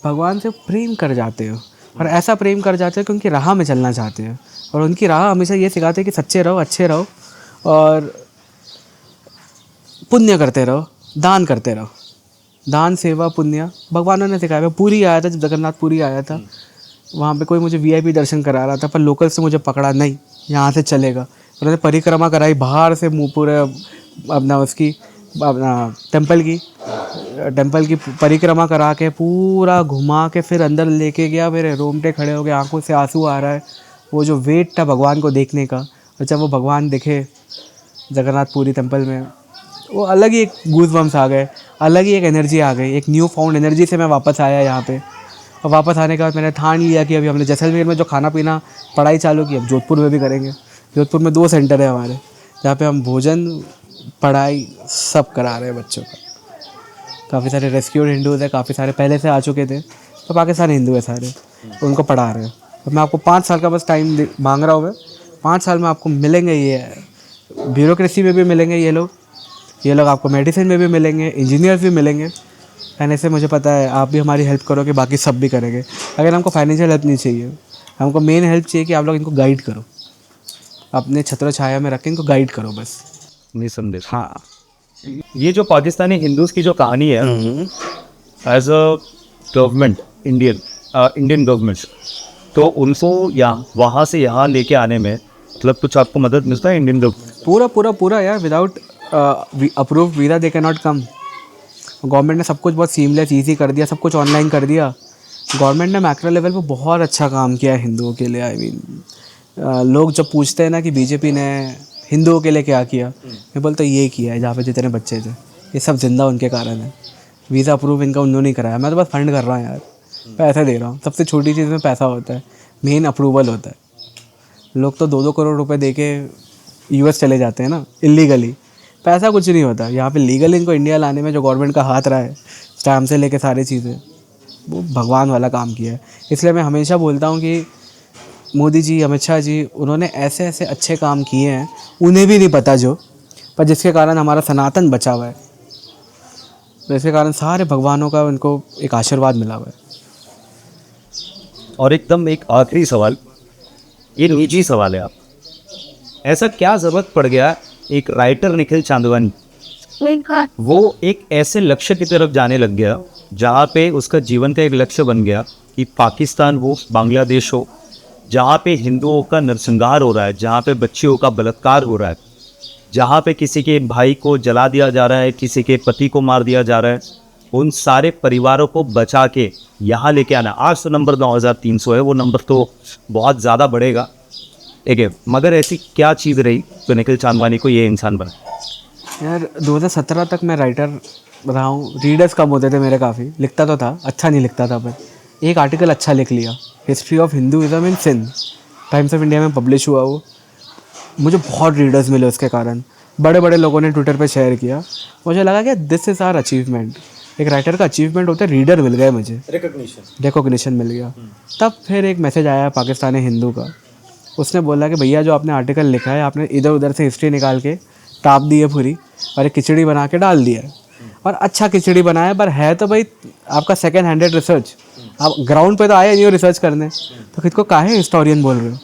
भगवान से प्रेम कर जाते हो, और ऐसा प्रेम कर जाते हो कि उनकी राह में चलना चाहते हो। और उनकी राह हमेशा ये सिखाते हैं कि सच्चे रहो, अच्छे रहो, और पुण्य करते रहो, दान करते रहो। दान, सेवा, पुण्य भगवानों ने सिखाया। मैं पूरी आया था, जब जगन्नाथ पुरी आया था, वहाँ पे कोई मुझे वीआईपी दर्शन करा रहा था, पर लोकल से मुझे पकड़ा, नहीं यहाँ से चलेगा। उन्होंने परिक्रमा कराई बाहर से, मुँह पूरे अपना उसकी अपना टेम्पल की परिक्रमा करा के पूरा घुमा के फिर अंदर लेके गया। मेरे रोंगटे खड़े हो गए, आंखों से आंसू आ रहा है। वो जो वेट था भगवान को देखने का, और जब वो भगवान दिखे जगन्नाथपुरी टेम्पल में, वो अलग ही एक गूज़बम्स आ गए, अलग ही एक एनर्जी आ गई। एक न्यू फाउंड एनर्जी से मैं वापस आया यहाँ पे। और वापस आने के बाद मैंने ठान लिया कि अभी हमने जैसलमेर में जो खाना पीना पढ़ाई चालू की, अब जोधपुर में भी करेंगे। जोधपुर में 2 सेंटर है हमारे, जहाँ पे हम भोजन, पढ़ाई सब करा रहे हैं बच्चों का। काफ़ी सारे रेस्क्यूड हिंदूज़ हैं, काफ़ी सारे पहले से आ चुके थे, तो पाकिस्तानी हिंदू है सारे, उनको पढ़ा रहे हैं। तो मैं आपको 5 साल का बस टाइम मांग रहा हूँ। मैं 5 साल में आपको मिलेंगे, ये ब्यूरोक्रेसी में भी मिलेंगे ये लोग आपको मेडिसिन में भी मिलेंगे, इंजीनियर्स भी मिलेंगे। कहने से मुझे पता है आप भी हमारी हेल्प करोगे, बाकी सब भी करेंगे। अगर हमको फाइनेंशियल हेल्प नहीं चाहिए, हमको मेन हेल्प चाहिए कि आप लोग इनको गाइड करो, अपने छत्र छाया में रख के इनको गाइड करो बस। निसंदेह। हाँ, ये जो पाकिस्तानी हिंदूज की जो कहानी है, as a government, Indian government, तो उनको यहाँ वहाँ से यहाँ लेके आने में मतलब कुछ आपको मदद मिलता है इंडियन गवर्नमेंट? पूरा यार। Without approve visa they can not come. Government ने सब कुछ बहुत सीमलेस ईजी कर दिया, सब कुछ ऑनलाइन कर दिया। गवर्नमेंट ने मैक्रो लेवल पे बहुत अच्छा काम किया है हिंदुओं के लिए। आई मीन लोग जब पूछते हैं ना कि बीजेपी ने हिंदुओं के लिए क्या किया, मैं बोलता ये किया है। जहाँ पे जितने बच्चे थे, ये सब जिंदा उनके कारण है। वीज़ा अप्रूव इनका उन्होंने नहीं कराया, मैं तो बस फंड कर रहा हूँ यार, पैसा दे रहा हूँ। सबसे छोटी चीज़ में पैसा होता है, मेन अप्रूवल होता है। लोग तो 2-2 करोड़ रुपए दे के यूएस चले जाते हैं ना इलीगली, पैसा कुछ नहीं होता। यहाँ पे लीगल इनको इंडिया लाने में जो गवर्नमेंट का हाथ रहा है, स्टैम्प से लेके सारी चीज़ें, वो भगवान वाला काम किया है। इसलिए मैं हमेशा बोलता हूँ कि मोदी जी, अमित शाह जी, उन्होंने ऐसे ऐसे अच्छे काम किए हैं, उन्हें भी नहीं पता जो, पर जिसके कारण हमारा सनातन बचा हुआ है, जिसके कारण सारे भगवानों का उनको एक आशीर्वाद मिला हुआ है। और एकदम एक आखिरी सवाल, ये निजी सवाल है, आप ऐसा क्या ज़रूरत पड़ गया एक राइटर निखिल चांदवानी, वो एक ऐसे लक्ष्य की तरफ जाने लग गया जहाँ पे उसका जीवन का एक लक्ष्य बन गया कि पाकिस्तान हो, बांग्लादेश हो, जहाँ पे हिंदुओं का नरसंहार हो रहा है, जहाँ पे बच्चियों का बलात्कार हो रहा है, जहाँ पे किसी के भाई को जला दिया जा रहा है, किसी के पति को मार दिया जा रहा है, उन सारे परिवारों को बचा के यहाँ लेके आना। आज तो नंबर 9300 है, वो नंबर तो बहुत ज़्यादा बढ़ेगा, ठीक है, मगर ऐसी क्या चीज़ रही तो निखिल चांदवानी को ये इंसान बना? यार 2017 तक मैं राइटर रहा हूँ, रीडर्स कम होते थे मेरे काफ़ी, लिखता तो था, अच्छा नहीं लिखता था, पर एक आर्टिकल अच्छा लिख लिया, history of Hinduism in Sindh, Times of India में पब्लिश हुआ वो, मुझे बहुत रीडर्स मिले उसके कारण, बड़े बड़े लोगों ने ट्विटर पे शेयर किया, मुझे लगा कि दिस इज़ आवर अचीवमेंट, एक राइटर का अचीवमेंट होता है, रीडर मिल गए मुझे, रिकॉग्निशन मिल गया। तब फिर एक मैसेज आया पाकिस्तानी हिंदू का, उसने बोला कि भैया जो आपने आर्टिकल लिखा है आपने इधर उधर से हिस्ट्री निकाल के टाप दी है पूरी और एक खिचड़ी बना के डाल दिया है, और अच्छा खिचड़ी बनाया, पर है तो भाई आपका सेकंड हैंडेड रिसर्च, आप ग्राउंड पे तो आए नहीं हो रिसर्च करने, तो खुद को काहे हिस्टोरियन बोल रहे हो?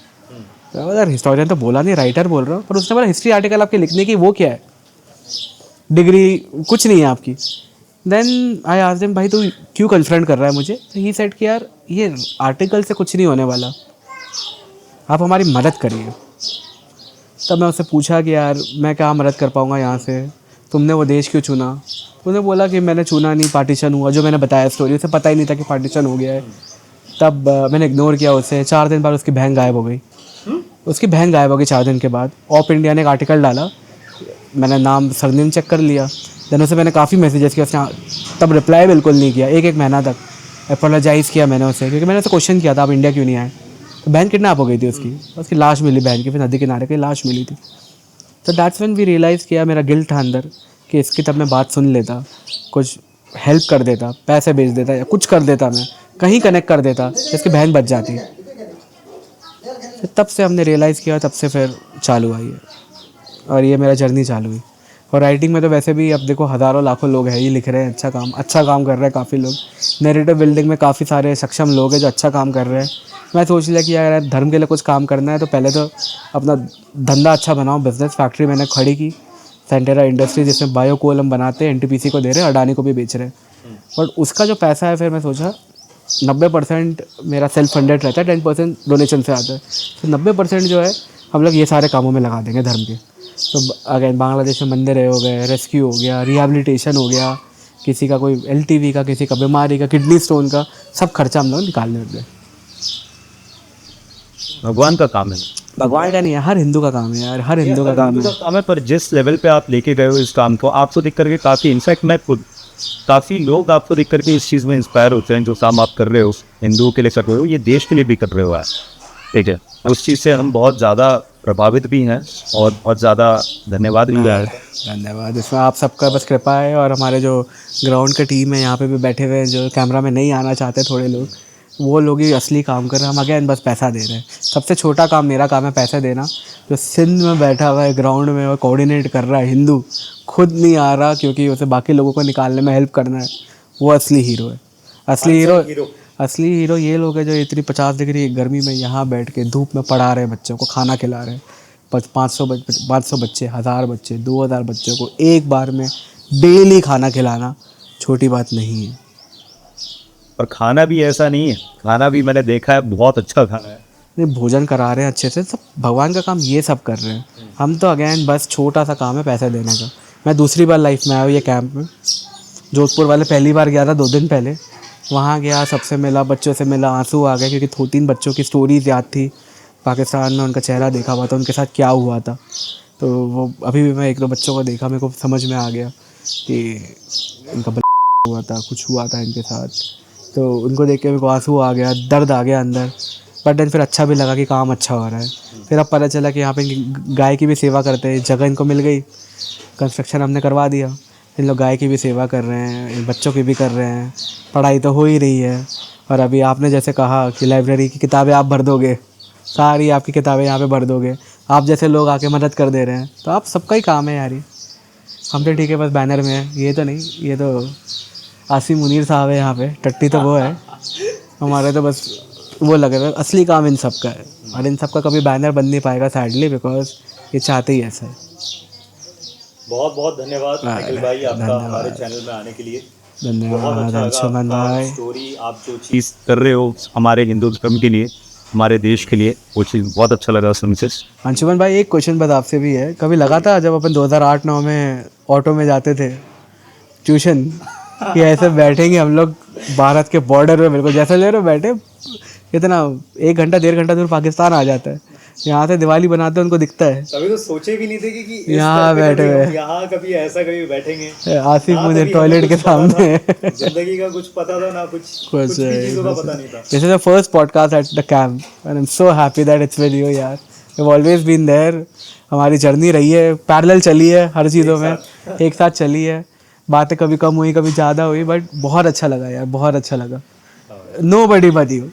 तो यार हिस्टोरियन तो बोला नहीं, राइटर बोल रहा हूँ। पर उसने बोला हिस्ट्री आर्टिकल आपके लिखने की वो क्या है, डिग्री कुछ नहीं है आपकी। देन आई आस्क्ड हिम भाई तू क्यों कन्फ्रंट कर रहा है मुझे? तो ही सेड कि यार ये आर्टिकल से कुछ नहीं होने वाला, आप हमारी मदद करिए। तब मैं उससे पूछा कि यार मैं क्या मदद कर पाऊँगा यहाँ से, तुमने वो देश क्यों चुना? उसने बोला कि मैंने चुना नहीं, पार्टीशन हुआ, जो मैंने बताया स्टोरी, उसे पता ही नहीं था कि पार्टीशन हो गया है। तब मैंने इग्नोर किया उसे। 4 दिन बाद उसकी बहन गायब हो गई, उसकी बहन गायब हो गई 4 दिन के बाद। ऑप इंडिया ने एक आर्टिकल डाला, मैंने नाम सरनेम चेक कर लिया, देन उसे मैंने काफ़ी मैसेजेस किया, उसने तब रिप्लाई बिल्कुल नहीं किया, एक महीना तक अपोलोजाइज़ किया मैंने उसे, क्योंकि मैंने उसे क्वेश्चन किया था आप इंडिया क्यों नहीं आए। तो बहन किडनैप हो गई थी उसकी लाश मिली बहन की, फिर नदी किनारे की लाश मिली थी। तो दैट्स व्हेन वी रियलाइज़ किया, मेरा गिल्ट था अंदर कि इसकी तब मैं बात सुन लेता, कुछ हेल्प कर देता, पैसे भेज देता या कुछ कर देता, मैं कहीं कनेक्ट कर देता, इसकी बहन बच जाती। फिर तब से हमने रियलाइज़ किया, तब से फिर चालू हुआ ये, और ये मेरा जर्नी चालू हुई। और राइटिंग में तो वैसे भी अब देखो हज़ारों लाखों लोग हैं, ये लिख रहे हैं, अच्छा काम कर रहे हैं काफ़ी लोग। नैरेटिव बिल्डिंग में काफ़ी सारे सक्षम लोग हैं जो अच्छा काम कर रहे हैं। मैं सोच लिया कि यार धर्म के लिए कुछ काम करना है तो पहले तो अपना धंधा अच्छा बनाओ, बिजनेस। फैक्ट्री मैंने खड़ी की, सेंटेरा इंडस्ट्री, जिसमें बायो कोल हम बनाते हैं, एनटीपीसी को दे रहे हैं, अडानी को भी बेच रहे हैं। बट उसका जो पैसा है, फिर मैं सोचा 90% मेरा सेल्फ फंडेड रहता है, 10% डोनेशन से आता है, तो 90% जो है हम लोग ये सारे कामों में लगा देंगे धर्म के। तो अगेन बांग्लादेश में मंदिर हो गए, रेस्क्यू हो गया, रिहैबिलिटेशन हो गया, किसी का कोई एलटीवी का, किसी का बीमारी का, किडनी स्टोन का, सब खर्चा हम लोग निकालने लग गए। भगवान का काम है, भगवान का नहीं है, हर हिंदू का काम है यार, हर हिंदू का काम है। काम है, पर जिस लेवल पे आप लेके गए हो इस काम को, आपको देख करके काफ़ी, इनफैक्ट मैं खुद, काफ़ी लोग आपको देख करके इस चीज़ में इंस्पायर होते हैं। जो काम आप कर रहे हो, हिंदुओं के लिए कर रहे हो, ये देश के लिए भी कर रहे हो यार, ठीक है। उस चीज़ से हम बहुत ज़्यादा प्रभावित भी हैं और बहुत ज़्यादा धन्यवाद भी है। धन्यवाद। इसमें आप सबका बस कृपा है, और हमारे जो ग्राउंड का टीम है यहाँ पे भी बैठे हुए हैं, जो कैमरा में नहीं आना चाहते थोड़े लोग, वो लोग ही असली काम कर रहे हैं। हम अगेन बस पैसा दे रहे हैं। सबसे छोटा काम मेरा काम है पैसे देना। जो सिंध में बैठा हुआ है ग्राउंड में और कोऑर्डिनेट कर रहा है, हिंदू खुद नहीं आ रहा क्योंकि उसे बाकी लोगों को निकालने में हेल्प करना है, वो असली हीरो है। असली हीरो ये लोग हैं जो इतनी 50 डिग्री गर्मी में यहाँ बैठ के धूप में पढ़ा रहे हैं, बच्चों को खाना खिला रहे हैं। 500 बच्चे, 1000 बच्चे, 2000 बच्चों को एक बार में डेली खाना खिलाना छोटी बात नहीं है। और खाना भी ऐसा नहीं है, खाना भी मैंने देखा है बहुत अच्छा खाना है। नहीं, भोजन करा रहे हैं अच्छे से, सब भगवान का काम ये सब कर रहे हैं। हम तो अगेन बस छोटा सा काम है पैसे देने का। मैं दूसरी बार लाइफ में आया हूँ ये कैंप में। जोधपुर वाले पहली बार गया था 2 दिन पहले, वहाँ गया, सबसे मिला, बच्चों से मिला, आंसू आ गए क्योंकि 2-3 बच्चों की स्टोरीज याद थी, पाकिस्तान में उनका चेहरा देखा हुआ था, उनके साथ क्या हुआ था। तो वो अभी भी मैं 1-2 बच्चों को देखा, मेरे को समझ में आ गया कि इनका हुआ था, कुछ हुआ था इनके साथ। तो उनको देख के मेरे को आंसू आ गया, दर्द आ गया अंदर। बट देन फिर अच्छा भी लगा कि काम अच्छा हो रहा है। फिर अब पता चला कि यहाँ पे गाय की भी सेवा करते हैं, जगह इनको मिल गई, कंस्ट्रक्शन हमने करवा दिया, इन लोग गाय की भी सेवा कर रहे हैं, बच्चों की भी कर रहे हैं, पढ़ाई तो हो ही रही है। और अभी आपने जैसे कहा कि लाइब्रेरी की किताबें आप भर दोगे, सारी आपकी किताबें यहाँ पे भर दोगे, आप जैसे लोग आके मदद कर दे रहे हैं, तो आप सबका ही काम है यार ये। हम तो ठीक है बस बैनर में है, ये तो नहीं, ये तो आसिम मुनीर साहब है यहाँ पे, टट्टी तो वो है, हमारे तो बस वो लग रहा है। असली काम इन सब का है, और इन सब का कभी बैनर बन नहीं पाएगा सैडली, बिकॉज ये चाहते ही ऐसा है। बहुत बहुत धन्यवाद निखिल भाई आपका हमारे चैनल में आने के लिए। धन्यवाद अंशुमन भाई। स्टोरी आप जो चीज़ कर रहे हो हमारे हिंदू धर्म के लिए, हमारे देश के लिए, वो चीज़ बहुत अच्छा लगा सुन से। अंशुमन भाई एक क्वेश्चन बस आपसे भी है, कभी लगा था जब अपन 2008-9 में ऑटो में जाते थे ट्यूशन, कि ऐसे बैठेंगे हम लोग भारत के बॉर्डर में, बिल्कुल जैसे ले रहे हो बैठे, कितना 1 घंटा 1.5 घंटा दूर पाकिस्तान आ जाता है, यहाँ से दिवाली बनाते हैं उनको दिखता है। कभी तो सोचे भी नहीं थे कि इस यहाँ दर पे बैठे कभी हुए। हम यहाँ कभी ऐसा कभी बैठेंगे। आसिफ ना मुझे कभी टॉयलेट हमें के कुछ पता सामने था, जिंदगी का कुछ पता था ना, कुछ भी चीज़ों का पता नहीं था। This is the first podcast at the camp and I'm so happy that it's with you यार। We've always been there। हमारी जर्नी रही है, पैरेलल चली है हर चीज़ों में, एक साथ चली है। बातें कभी कम हुई कभी ज़्यादा हुई, बट बहुत अच्छा लगा यार, बहुत अच्छा लगा। Nobody but you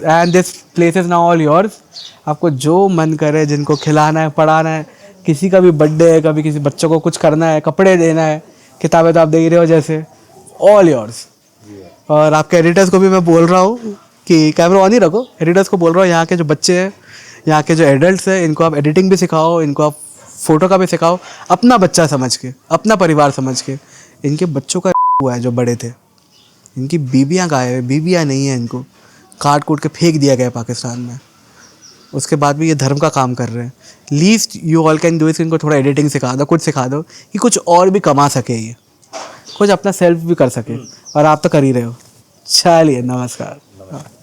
and this place is now all yours। आपको जो मन करे, जिनको खिलाना है, पढ़ाना है, किसी का भी बर्थडे है, कभी किसी बच्चों को कुछ करना है, कपड़े देना है, किताबें तो आप दे ही रहे हो जैसे, ऑल योर्स। और आपके एडिटर्स को भी मैं बोल रहा हूँ कि कैमरा ऑन ही रखो, एडिटर्स को बोल रहा हूँ, यहाँ के जो बच्चे हैं, यहाँ के जो एडल्ट्स हैं, इनको आप एडिटिंग भी सिखाओ, इनको आप फ़ोटो का भी सिखाओ, अपना बच्चा समझ के, अपना परिवार समझ के। इनके बच्चों का हुआ है जो बड़े थे, इनकी बीबियाँ गायब है, बीबियाँ नहीं है, इनको काट कूट के फेंक दिया गया पाकिस्तान में। उसके बाद भी ये धर्म का काम कर रहे हैं। Least you all can do इस, इनको थोड़ा एडिटिंग सिखा दो, कुछ सिखा दो कि कुछ और भी कमा सके, ये कुछ अपना सेल्फ भी कर सके, और आप तो कर ही रहे हो। चलिए, नमस्कार।